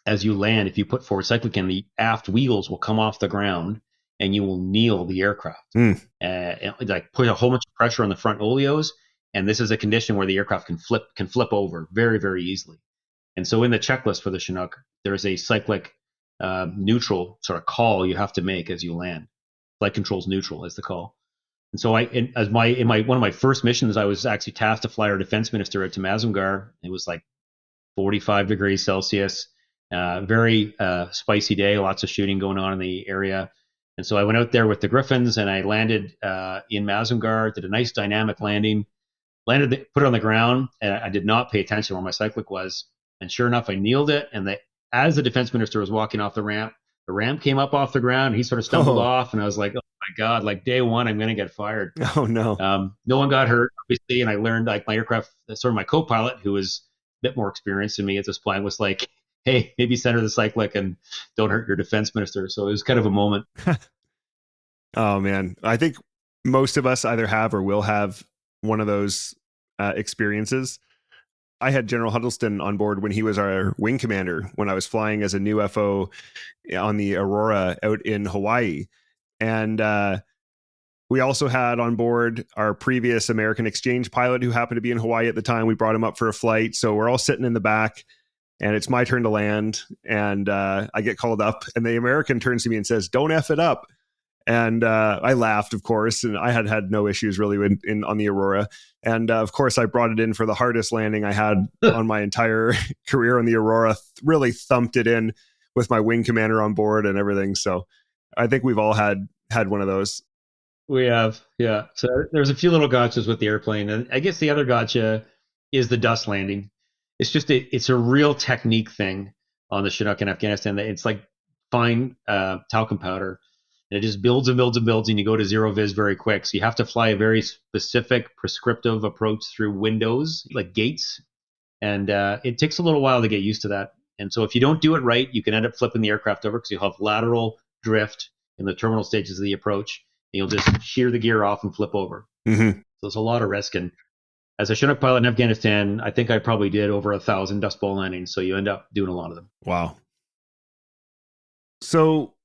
as you land, if you put forward cyclic in, the aft wheels will come off the ground and you will kneel the aircraft. Like put a whole bunch of pressure on the front oleos, and this is a condition where the aircraft can flip over very, very easily. And so in the checklist for the Chinook, there's a cyclic neutral sort of call you have to make as you land. Flight controls neutral is the call. And so in one of my first missions, I was actually tasked to fly our defense minister out to Mazumgar. It was like 45 degrees Celsius, very spicy day, lots of shooting going on in the area. And so I went out there with the Griffins, and I landed in Mazumgar, did a nice dynamic landing, put it on the ground, and I did not pay attention where my cyclic was. And sure enough, I kneeled it, and as the defense minister was walking off the ramp came up off the ground, and he sort of stumbled off, and I was like, oh my God, like day one, I'm going to get fired. Oh no. No one got hurt, obviously, and I learned, like, my aircraft, sort of my co-pilot, who was a bit more experienced than me at this point, was like, hey, maybe center the cyclic and don't hurt your defense minister. So it was kind of a moment. Oh man, I think most of us either have or will have one of those experiences. I had General Huddleston on board when he was our wing commander when I was flying as a new FO on the Aurora out in Hawaii. And we also had on board our previous American exchange pilot who happened to be in Hawaii at the time. We brought him up for a flight. So we're all sitting in the back, and it's my turn to land. And I get called up, and the American turns to me and says, "Don't F it up." And I laughed, of course, and I had no issues really on the Aurora. And of course, I brought it in for the hardest landing I had on my entire career on the Aurora. Really thumped it in with my wing commander on board and everything. So I think we've all had one of those. We have, yeah. So there's a few little gotchas with the airplane, and I guess the other gotcha is the dust landing. It's a real technique thing on the Chinook in Afghanistan. It's like fine talcum powder. And it just builds and builds and builds, and you go to zero vis very quick. So you have to fly a very specific, prescriptive approach through windows, like gates. And it takes a little while to get used to that. And so if you don't do it right, you can end up flipping the aircraft over because you'll have lateral drift in the terminal stages of the approach. And you'll just shear the gear off and flip over. So there's a lot of risk. And as a Chinook pilot in Afghanistan, I think I probably did over 1,000 dust bowl landings. So you end up doing a lot of them. Wow. So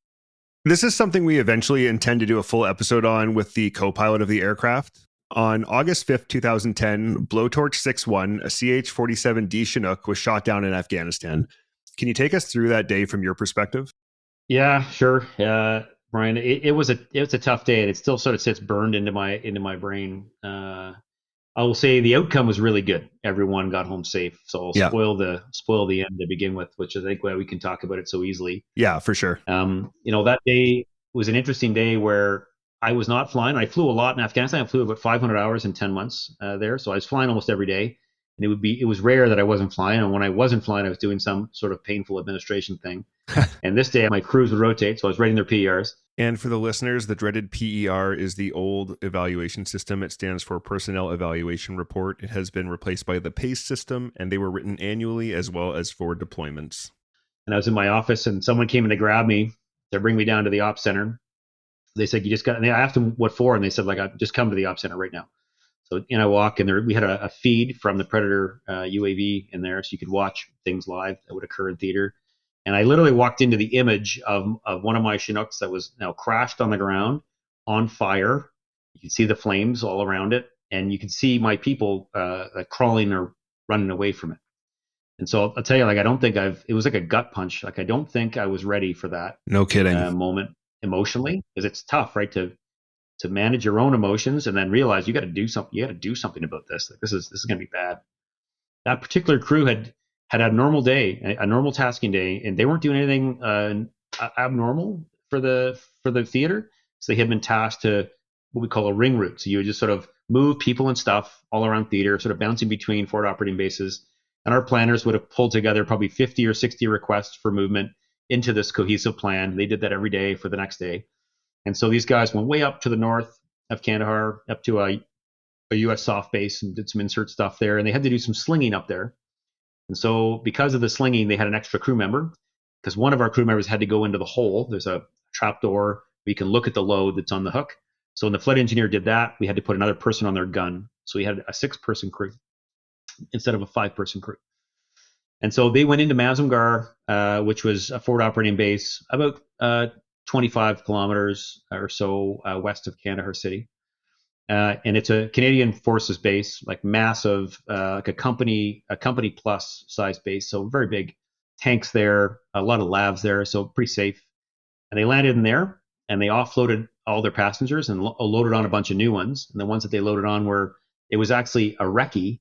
this is something we eventually intend to do a full episode on with the co-pilot of the aircraft. On August 5th, 2010, Blowtorch 6-1, a CH-147D Chinook, was shot down in Afghanistan. Can you take us through that day from your perspective? Yeah, sure. Brian, it was a tough day, and it still sort of sits burned into my brain. I will say the outcome was really good. Everyone got home safe. So I'll spoil the end to begin with, which I think we can talk about it so easily. Yeah, for sure. That day was an interesting day where I was not flying. I flew a lot in Afghanistan. I flew about 500 hours in 10 months there. So I was flying almost every day. And it was rare that I wasn't flying. And when I wasn't flying, I was doing some sort of painful administration thing. And this day my crews would rotate. So I was writing their PERs. And for the listeners, the dreaded PER is the old evaluation system. It stands for Personnel Evaluation Report. It has been replaced by the PACE system, and they were written annually as well as for deployments. And I was in my office, and someone came in to grab me to bring me down to the ops center. They said, and I asked them what for, and they said, I just come to the ops center right now. So I walk, and we had a feed from the Predator UAV in there, so you could watch things live that would occur in theater. And I literally walked into the image of one of my Chinooks that was now crashed on the ground, on fire. You could see the flames all around it, and you could see my people crawling or running away from it. And so I'll tell you, I don't think it was like a gut punch. I don't think I was ready for that. No kidding. Moment. emotionally, because it's tough, right, to manage your own emotions and then realize you got to do something. You got to do something about this. Like, this is going to be bad. That particular crew had a normal day, a normal tasking day, and they weren't doing anything abnormal for the theater. So they had been tasked to what we call a ring route. So you would just sort of move people and stuff all around theater, sort of bouncing between forward operating bases. And our planners would have pulled together probably 50 or 60 requests for movement into this cohesive plan. They did that every day for the next day. And so these guys went way up to the north of Kandahar, up to a U.S. soft base, and did some insert stuff there. And they had to do some slinging up there. And so because of the slinging, they had an extra crew member, because one of our crew members had to go into the hole. There's a trap door where you can look at the load that's on the hook. So when the flight engineer did that, we had to put another person on their gun. So we had a 6-person crew instead of a 5-person crew. And so they went into Mazumgar, which was a forward operating base about 25 kilometers or so west of Kandahar City. And it's a Canadian Forces base, like massive, like a company plus size base. So very big tanks there, a lot of labs there, so pretty safe. And they landed in there and they offloaded all their passengers and loaded on a bunch of new ones. And the ones that they loaded on it was actually a recce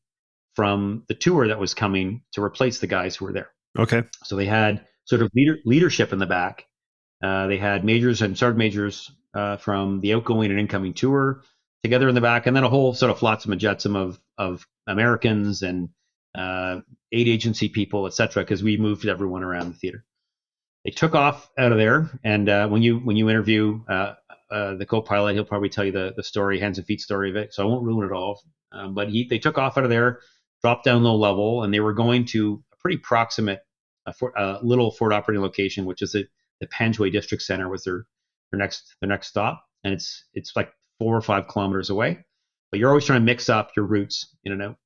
from the tour that was coming to replace the guys who were there. Okay. So they had sort of leadership in the back. They had majors and sergeant majors from the outgoing and incoming tour together in the back, and then a whole sort of flotsam and jetsam of Americans and aid agency people, etc., because we moved everyone around the theater. They took off out of there, and when you interview the co-pilot, he'll probably tell you the story, hands and feet story of it, so I won't ruin it all. But they took off out of there, dropped down low level, and they were going to a pretty proximate little forward operating location, which is the Panjwai District Center, was their next stop, and it's like 4 or 5 kilometers away. But you're always trying to mix up your routes in and out.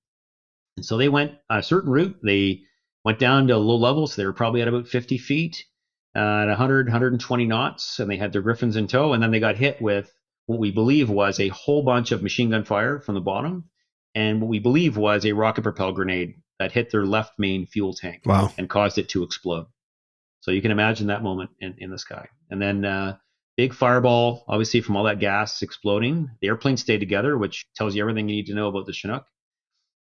And so they went a certain route. They went down to low levels. So they were probably at about 50 feet at 100, 120 knots, and they had their Griffins in tow. And then they got hit with what we believe was a whole bunch of machine gun fire from the bottom, and what we believe was a rocket propelled grenade that hit their left main fuel tank. Wow. And caused it to explode. So you can imagine that moment in the sky. And then big fireball, obviously, from all that gas exploding. The airplane stayed together, which tells you everything you need to know about the Chinook.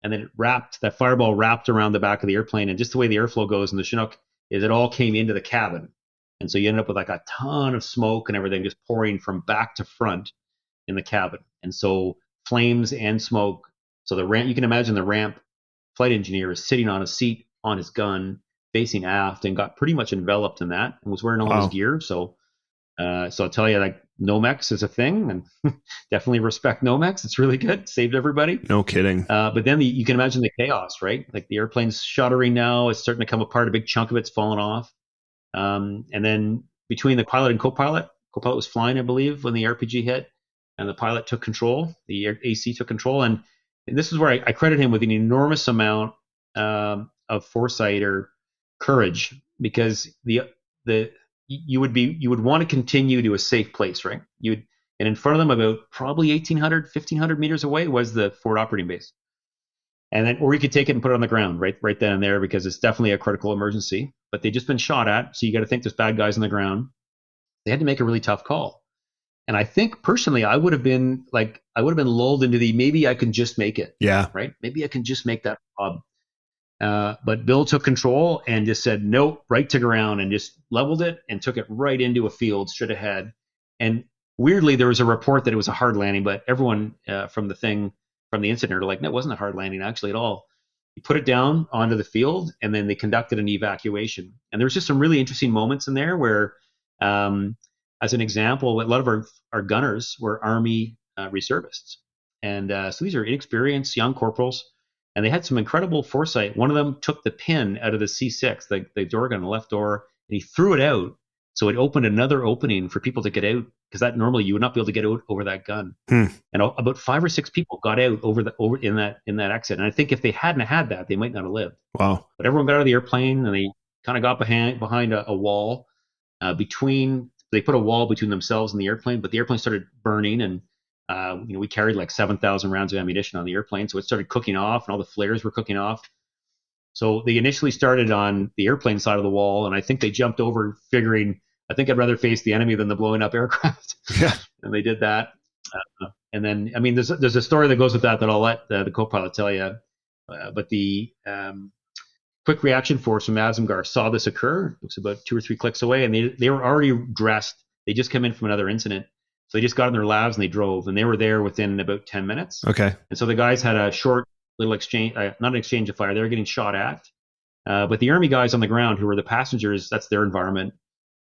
And then that fireball wrapped around the back of the airplane. And just the way the airflow goes in the Chinook is it all came into the cabin. And so you ended up with like a ton of smoke and everything just pouring from back to front in the cabin. And so flames and smoke. So the ramp, you can imagine the ramp flight engineer is sitting on a seat on his gun facing aft and got pretty much enveloped in that and was wearing all his gear. So I'll tell you, like, Nomex is a thing, and definitely respect Nomex. It's really good. Saved everybody. No kidding. But then you can imagine the chaos, right? Like the airplane's shuttering now. It's starting to come apart. A big chunk of it's fallen off. And then between the pilot and co-pilot was flying, I believe, when the RPG hit, and the pilot took control. The AC took control. And this is where I credit him with an enormous amount of foresight or courage, because you would want to continue to a safe place, right? And in front of them, about probably 1,500 meters away, was the forward operating base. And then, or you could take it and put it on the ground right then and there, because it's definitely a critical emergency. But they've just been shot at, so you got to think there's bad guys on the ground. They had to make a really tough call. And I think personally, I would have been lulled into maybe I can just make it. Yeah. Right? Maybe I can just make that job. But Bill took control and just said, nope, right to ground, and just leveled it and took it right into a field straight ahead. And weirdly, there was a report that it was a hard landing, but everyone from the incident are like, no, it wasn't a hard landing actually at all. He put it down onto the field, and then they conducted an evacuation. And there was just some really interesting moments in there where, as an example, a lot of our gunners were Army reservists. And so these are inexperienced young corporals. And they had some incredible foresight. One of them took the pin out of the C6, the door gun, the left door, and he threw it out. So it opened another opening for people to get out, because that normally you would not be able to get out over that gun. And about 5 or 6 people got out over in that exit. And I think if they hadn't had that, they might not have lived. Wow. But everyone got out of the airplane, and they kind of got behind a wall they put a wall between themselves and the airplane, but the airplane started burning, and we carried like 7,000 rounds of ammunition on the airplane, so it started cooking off, and all the flares were cooking off. So they initially started on the airplane side of the wall, and I think they jumped over figuring, I think I'd rather face the enemy than the blowing up aircraft. Yeah. And they did that. And then, I mean, there's a story that goes with that I'll let the co-pilot tell you. But the quick reaction force from Azamgar saw this occur. It was about 2 or 3 clicks away, and they were already dressed. They just come in from another incident. So they just got in their labs and they drove, and they were there within about 10 minutes. Okay. And so the guys had a short little exchange, not an exchange of fire. They were getting shot at. But the Army guys on the ground, who were the passengers, that's their environment.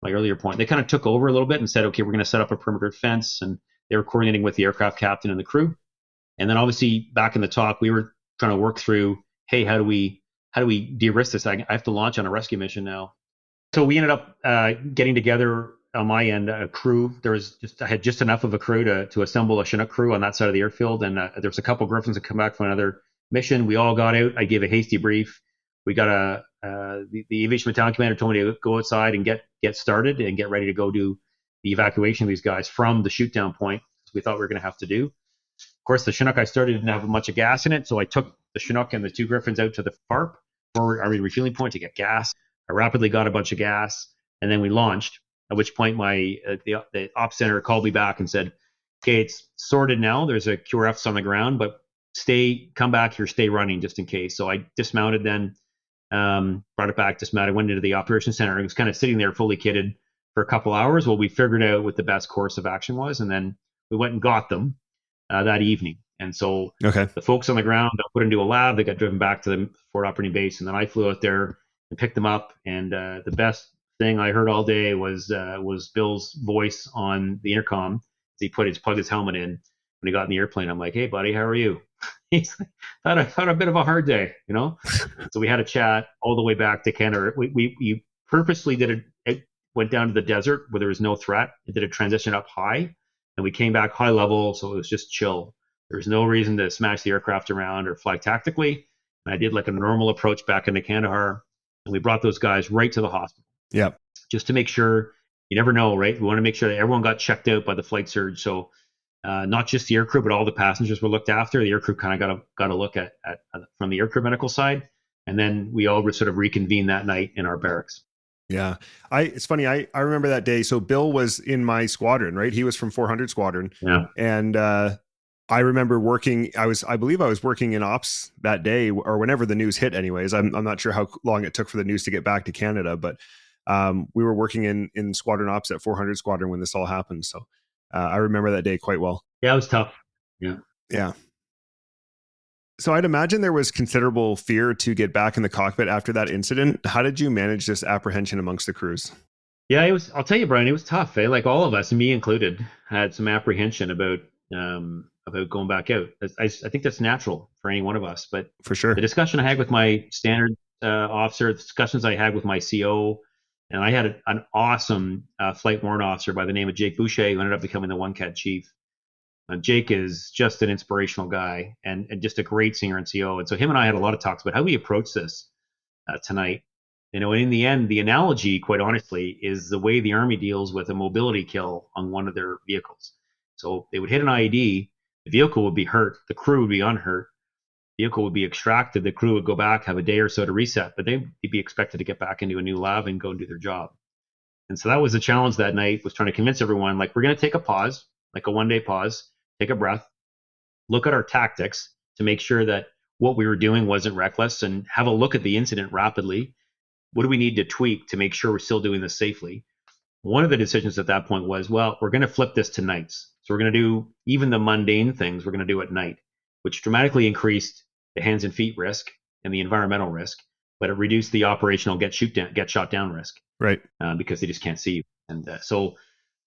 My earlier point, they kind of took over a little bit and said, okay, we're going to set up a perimeter fence. And they were coordinating with the aircraft captain and the crew. And then obviously back in the talk, we were trying to work through, hey, how do we de-risk this? I have to launch on a rescue mission now. So we ended up getting together on my end, a crew. I had just enough of a crew to assemble a Chinook crew on that side of the airfield. And there was a couple of Griffins that come back from another mission. We all got out. I gave a hasty brief. We got the aviation battalion commander told me to go outside and get started and get ready to go do the evacuation of these guys from the shoot down point we thought we were going to have to do. Of course, the Chinook I started didn't have much of gas in it, so I took the Chinook and the 2 Griffins out to the FARP, forward Army refueling point, to get gas. I rapidly got a bunch of gas, and then we launched, at which point the ops center called me back and said, okay, it's sorted now. There's a QRFs on the ground, but come back here, stay running just in case. So I dismounted then, brought it back, dismounted, went into the operations center. It was kind of sitting there fully kitted for a couple hours while we figured out what the best course of action was. And then we went and got them that evening. And so the folks on the ground got put into a lab. They got driven back to the Fort Operating Base. And then I flew out there and picked them up. And the best thing I heard all day was Bill's voice on the intercom as he plugged his helmet in when he got in the airplane. I'm like, hey, buddy, how are you? He's like, I had a bit of a hard day, you know? So we had a chat all the way back to Canada. We purposely it went down to the desert where there was no threat. It did a transition up high, and we came back high level, so it was just chill. There was no reason to smash the aircraft around or fly tactically. And I did like a normal approach back into Kandahar, and we brought those guys right to the hospital. Yeah. Just to make sure, you never know, right? We want to make sure that everyone got checked out by the flight surge. So not just the aircrew, but all the passengers were looked after. The aircrew kind of got a look at from the aircrew medical side. And then we all sort of reconvened that night in our barracks. Yeah. It's funny. I remember that day. So Bill was in my squadron, right? He was from 400 Squadron. Yeah. And I remember working, I believe I was working in ops that day, or whenever the news hit anyways. I'm not sure how long it took for the news to get back to Canada, but we were working in squadron ops at 400 Squadron when this all happened. So I remember that day quite well. Yeah, it was tough. Yeah. Yeah. So I'd imagine there was considerable fear to get back in the cockpit after that incident. How did you manage this apprehension amongst the crews? Yeah, I'll tell you, Brian, it was tough. Like all of us, me included, had some apprehension about going back out. I think that's natural for any one of us. But for sure, the discussion I had with my standard officer, the discussions I had with my CO, and I had an awesome flight warrant officer by the name of Jake Boucher, who ended up becoming the 1CAD chief. Jake is just an inspirational guy and just a great singer and CO. And so him and I had a lot of talks about how we approach this tonight. You know, in the end, the analogy, quite honestly, is the way the Army deals with a mobility kill on one of their vehicles. So they would hit an IED, the vehicle would be hurt, the crew would be unhurt, the vehicle would be extracted, the crew would go back, have a day or so to reset, but they'd be expected to get back into a new lab and go and do their job. And so that was the challenge that night, was trying to convince everyone, like, we're going to take a pause, like a one-day pause, take a breath, look at our tactics to make sure that what we were doing wasn't reckless, and have a look at the incident rapidly. What do we need to tweak to make sure we're still doing this safely? One of the decisions at that point was, well, we're going to flip this to nights. So we're going to do even the mundane things we're going to do at night, which dramatically increased the hands and feet risk and the environmental risk, but it reduced the operational get shot down risk. Right. Because they just can't see you. And so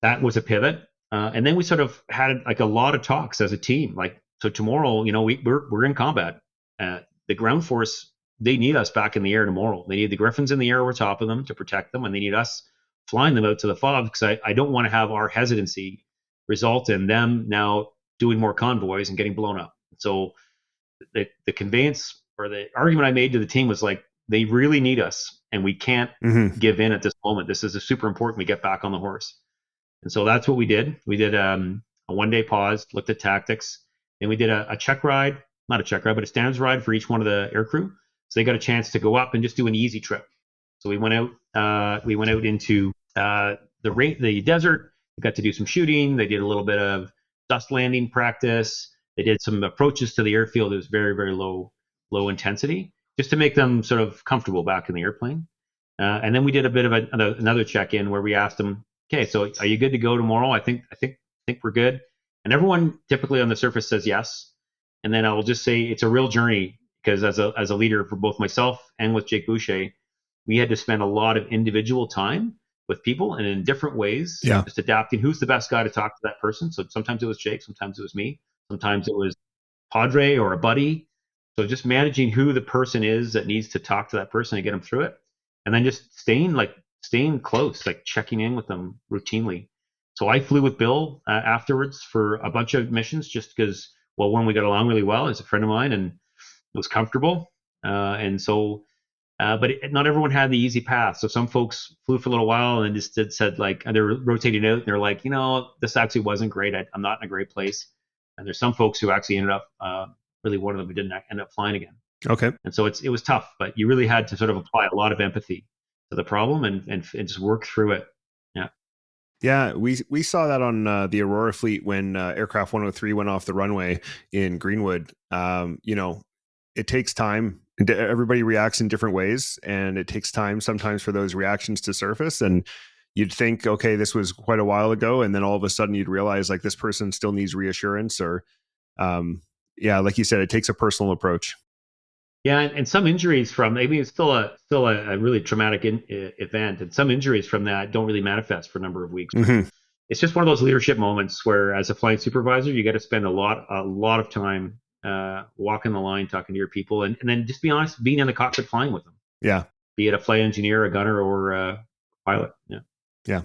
that was a pivot. And then we sort of had like a lot of talks as a team. Like, so tomorrow, you know, we're in combat. The ground force, they need us back in the air tomorrow. They need the Griffins in the air over top of them to protect them, and they need us flying them out to the FOB, because I don't want to have our hesitancy result in them now doing more convoys and getting blown up. So the conveyance, or the argument I made to the team, was like, they really need us, and we can't give in at this moment. This is super important we get back on the horse. And so that's what we did. We did a one-day pause, looked at tactics, and we did a check ride, not a check ride, but a standards ride for each one of the aircrew. So they got a chance to go up and just do an easy trip. So we went out into the desert. They got to do some shooting. They did a little bit of dust landing practice. They did some approaches to the airfield. It was very, very low intensity, just to make them sort of comfortable back in the airplane. And then we did a bit of another check-in where we asked them, okay, so are you good to go tomorrow? I think we're good. And everyone typically on the surface says yes. And then I will just say it's a real journey, because as a leader for both myself and with Jake Boucher, we had to spend a lot of individual time with people and in different ways, just adapting who's the best guy to talk to that person. So sometimes it was Jake, sometimes it was me, sometimes it was Padre or a buddy. So just managing who the person is that needs to talk to that person and get them through it. And then just staying close, like checking in with them routinely. So I flew with Bill afterwards for a bunch of missions, just because, well, one, we got along really well. He's a friend of mine and it was comfortable. But not everyone had the easy path. So some folks flew for a little while and just said, like, they're rotating out and they're like, this actually wasn't great. I'm not in a great place. And there's some folks who actually ended up, really one of them who didn't end up flying again. Okay. And so it was tough, but you really had to sort of apply a lot of empathy to the problem and just work through it. Yeah. Yeah, we saw that on the Aurora fleet when aircraft 103 went off the runway in Greenwood. It takes time. Everybody reacts in different ways, and it takes time sometimes for those reactions to surface. And you'd think, okay, this was quite a while ago, and then all of a sudden you'd realize, like, this person still needs reassurance, or like you said, it takes a personal approach. Yeah, and some injuries from, maybe it's still a really traumatic event, and some injuries from that don't really manifest for a number of weeks. Mm-hmm. It's just one of those leadership moments where, as a flight supervisor, you got to spend a lot of time walking the line, talking to your people, and then just be honest, being in the cockpit flying with them. Yeah. Be it a flight engineer, a gunner, or a pilot. Yeah. Yeah.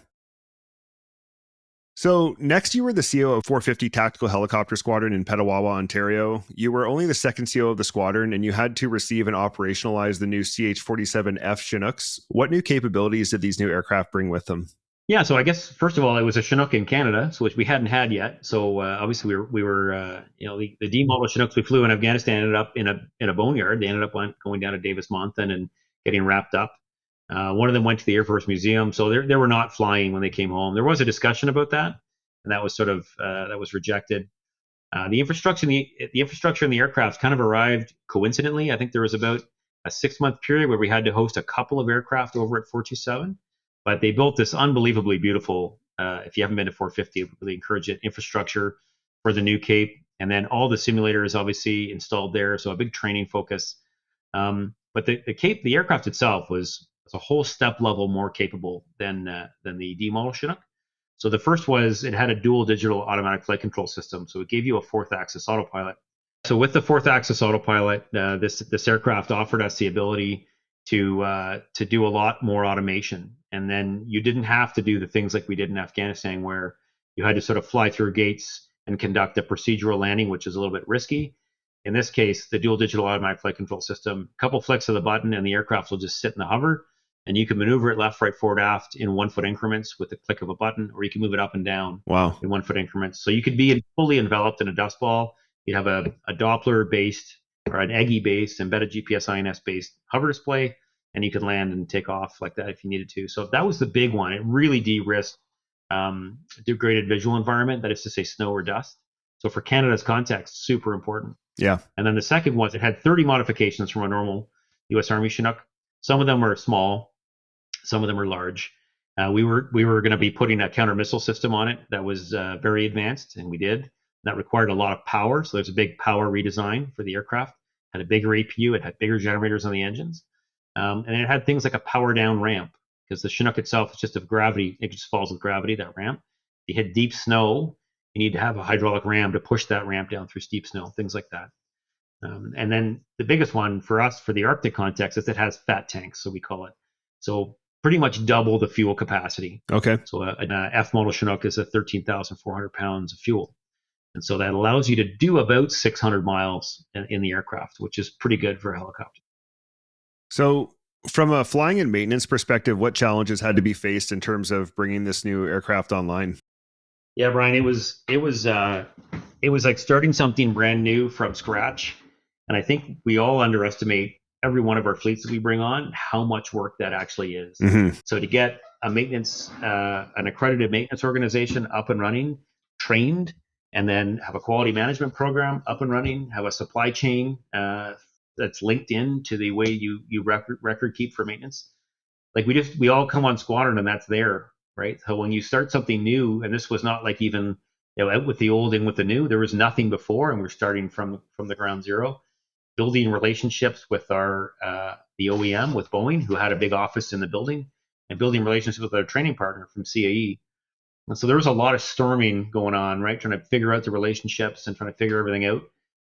So next, you were the CO of 450 Tactical Helicopter Squadron in Petawawa, Ontario. You were only the second CO of the squadron, and you had to receive and operationalize the new CH-147F Chinooks. What new capabilities did these new aircraft bring with them? Yeah, so I guess first of all, it was a Chinook in Canada, so which we hadn't had yet. So obviously we were the D model Chinooks we flew in Afghanistan ended up in a boneyard. They ended up going down to Davis-Monthan and getting wrapped up. One of them went to the Air Force Museum, so they were not flying when they came home. There was a discussion about that, and that was sort of that was rejected. The infrastructure in the aircraft kind of arrived coincidentally. I think there was about a 6-month period where we had to host a couple of aircraft over at 427. But they built this unbelievably beautiful, if you haven't been to 450, I really encourage it, infrastructure for the new Cape. And then all the simulators obviously installed there, so a big training focus. But the Cape, the aircraft itself was a whole step level more capable than the D model Chinook. So the first was it had a dual digital automatic flight control system. So it gave you a 4th axis autopilot. So with the 4th axis autopilot, this aircraft offered us the ability to do a lot more automation. And then you didn't have to do the things like we did in Afghanistan, where you had to sort of fly through gates and conduct a procedural landing, which is a little bit risky. In this case, the dual digital automatic flight control system, a couple flicks of the button and the aircraft will just sit in the hover, and you can maneuver it left, right, forward, aft in 1-foot increments with the click of a button, or you can move it up and down in 1-foot increments. So you could be fully enveloped in a dust ball. You'd have a Doppler-based or an EGI-based, embedded GPS INS-based hover display, and you could land and take off like that if you needed to. So that was the big one. It really de-risked degraded visual environment, that is to say snow or dust. So for Canada's context, super important. Yeah. And then the second was it had 30 modifications from a normal U.S. Army Chinook. Some of them were small, some of them were large. We were going to be putting a counter missile system on it that was very advanced, and we did. That required a lot of power, so there's a big power redesign for the aircraft. Had a bigger APU, it had bigger generators on the engines. And it had things like a power down ramp, because the Chinook itself is just of gravity. It just falls with gravity, that ramp. If you hit deep snow, you need to have a hydraulic ram to push that ramp down through steep snow, things like that. And then the biggest one for us, for the Arctic context, is it has fat tanks, so we call it. So pretty much double the fuel capacity. Okay. So an F model Chinook is 13,400 pounds of fuel. And so that allows you to do about 600 miles in the aircraft, which is pretty good for a helicopter. So from a flying and maintenance perspective, what challenges had to be faced in terms of bringing this new aircraft online? Yeah, Brian, it was like starting something brand new from scratch. And I think we all underestimate, every one of our fleets that we bring on, how much work that actually is. Mm-hmm. So to get an accredited maintenance organization up and running, trained, and then have a quality management program up and running, have a supply chain that's linked in to the way you record keep for maintenance. Like we all come on squadron and that's there, right? So when you start something new, and this was not like even out with the old, in with the new, there was nothing before, and we're starting from the ground zero, building relationships with the OEM, with Boeing, who had a big office in the building, and building relationships with our training partner from CAE. And so there was a lot of storming going on, right? Trying to figure out the relationships and trying to figure everything out.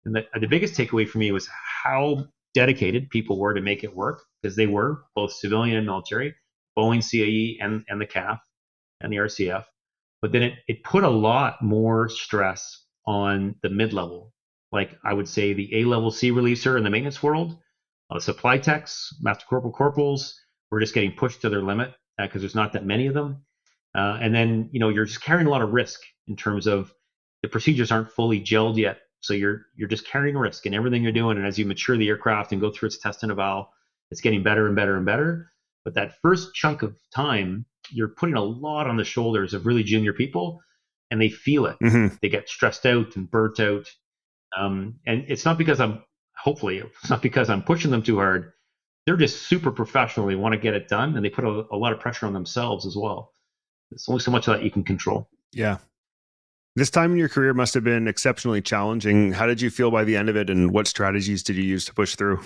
And the biggest takeaway for me was how dedicated people were to make it work, because they were both civilian and military, Boeing, CAE, and the CAF and the RCAF. But then it put a lot more stress on the mid-level. Like I would say the A-level C releaser in the maintenance world, supply techs, master corporals were just getting pushed to their limit because there's not that many of them. And then, you're just carrying a lot of risk in terms of the procedures aren't fully gelled yet. So you're just carrying risk in everything you're doing. And as you mature the aircraft and go through its test and eval, it's getting better and better and better. But that first chunk of time, you're putting a lot on the shoulders of really junior people, and they feel it. Mm-hmm. They get stressed out and burnt out. And it's not because it's not because I'm pushing them too hard. They're just super professional. They want to get it done, and they put a lot of pressure on themselves as well. There's only so much of that you can control. Yeah. This time in your career must have been exceptionally challenging. How did you feel by the end of it, and what strategies did you use to push through?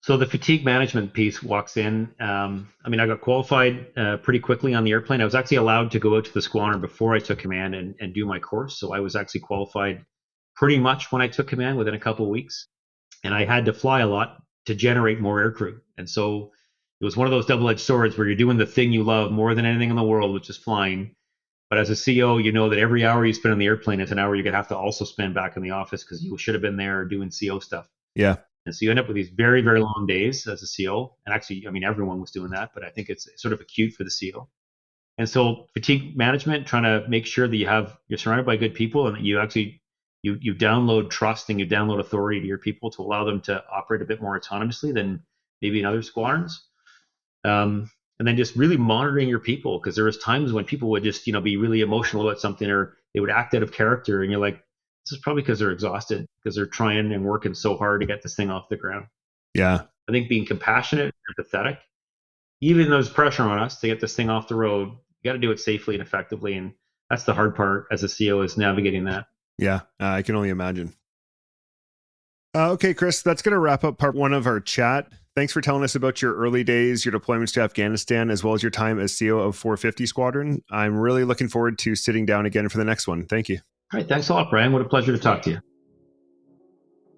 So the fatigue management piece walks in. I got qualified pretty quickly on the airplane. I was actually allowed to go out to the squadron before I took command and do my course. So I was actually qualified pretty much when I took command, within a couple of weeks. And I had to fly a lot to generate more aircrew. And so it was one of those double-edged swords where you're doing the thing you love more than anything in the world, which is flying. But as a CO, you know that every hour you spend on the airplane is an hour you're going to have to also spend back in the office, because you should have been there doing CO stuff. Yeah. And so you end up with these very, very long days as a CO. And actually, everyone was doing that, but I think it's sort of acute for the CO. And so fatigue management, trying to make sure that you're surrounded by good people, and that you actually, you download trust and you download authority to your people to allow them to operate a bit more autonomously than maybe in other squadrons. And then just really monitoring your people, because there was times when people would just, be really emotional about something, or they would act out of character, and you're like, this is probably because they're exhausted, because they're trying and working so hard to get this thing off the ground. Yeah. I think being compassionate and empathetic, even though there's pressure on us to get this thing off the road, you got to do it safely and effectively. And that's the hard part as a CO, is navigating that. Yeah, I can only imagine. Okay, Chris, that's going to wrap up part one of our chat. Thanks for telling us about your early days, your deployments to Afghanistan, as well as your time as CO of 450 Squadron. I'm really looking forward to sitting down again for the next one. Thank you. All right, thanks a lot, Brian. What a pleasure to talk to you.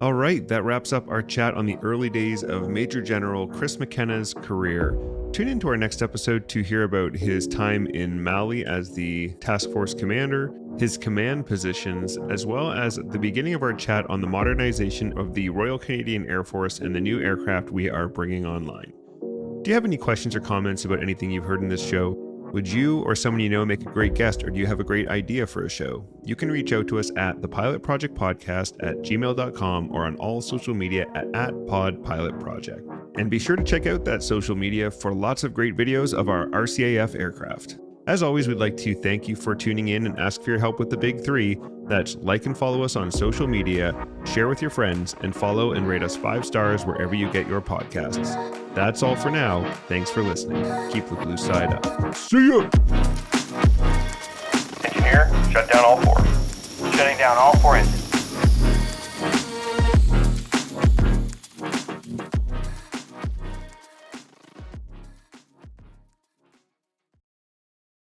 All right, that wraps up our chat on the early days of Major General Chris McKenna's career. Tune into our next episode to hear about his time in Mali as the task force commander, his command positions, as well as the beginning of our chat on the modernization of the Royal Canadian Air Force and the new aircraft we are bringing online. Do you have any questions or comments about anything you've heard in this show? Would you or someone you know make a great guest, or do you have a great idea for a show? You can reach out to us at thepilotprojectpodcast@gmail.com or on all social media at @podpilotproject. And be sure to check out that social media for lots of great videos of our RCAF aircraft. As always, we'd like to thank you for tuning in and ask for your help with the big three. That's like and follow us on social media, share with your friends, and follow and rate us 5 stars wherever you get your podcasts. That's all for now. Thanks for listening. Keep the blue side up. See ya! Engineer, shut down all 4. Shutting down all 4 engines.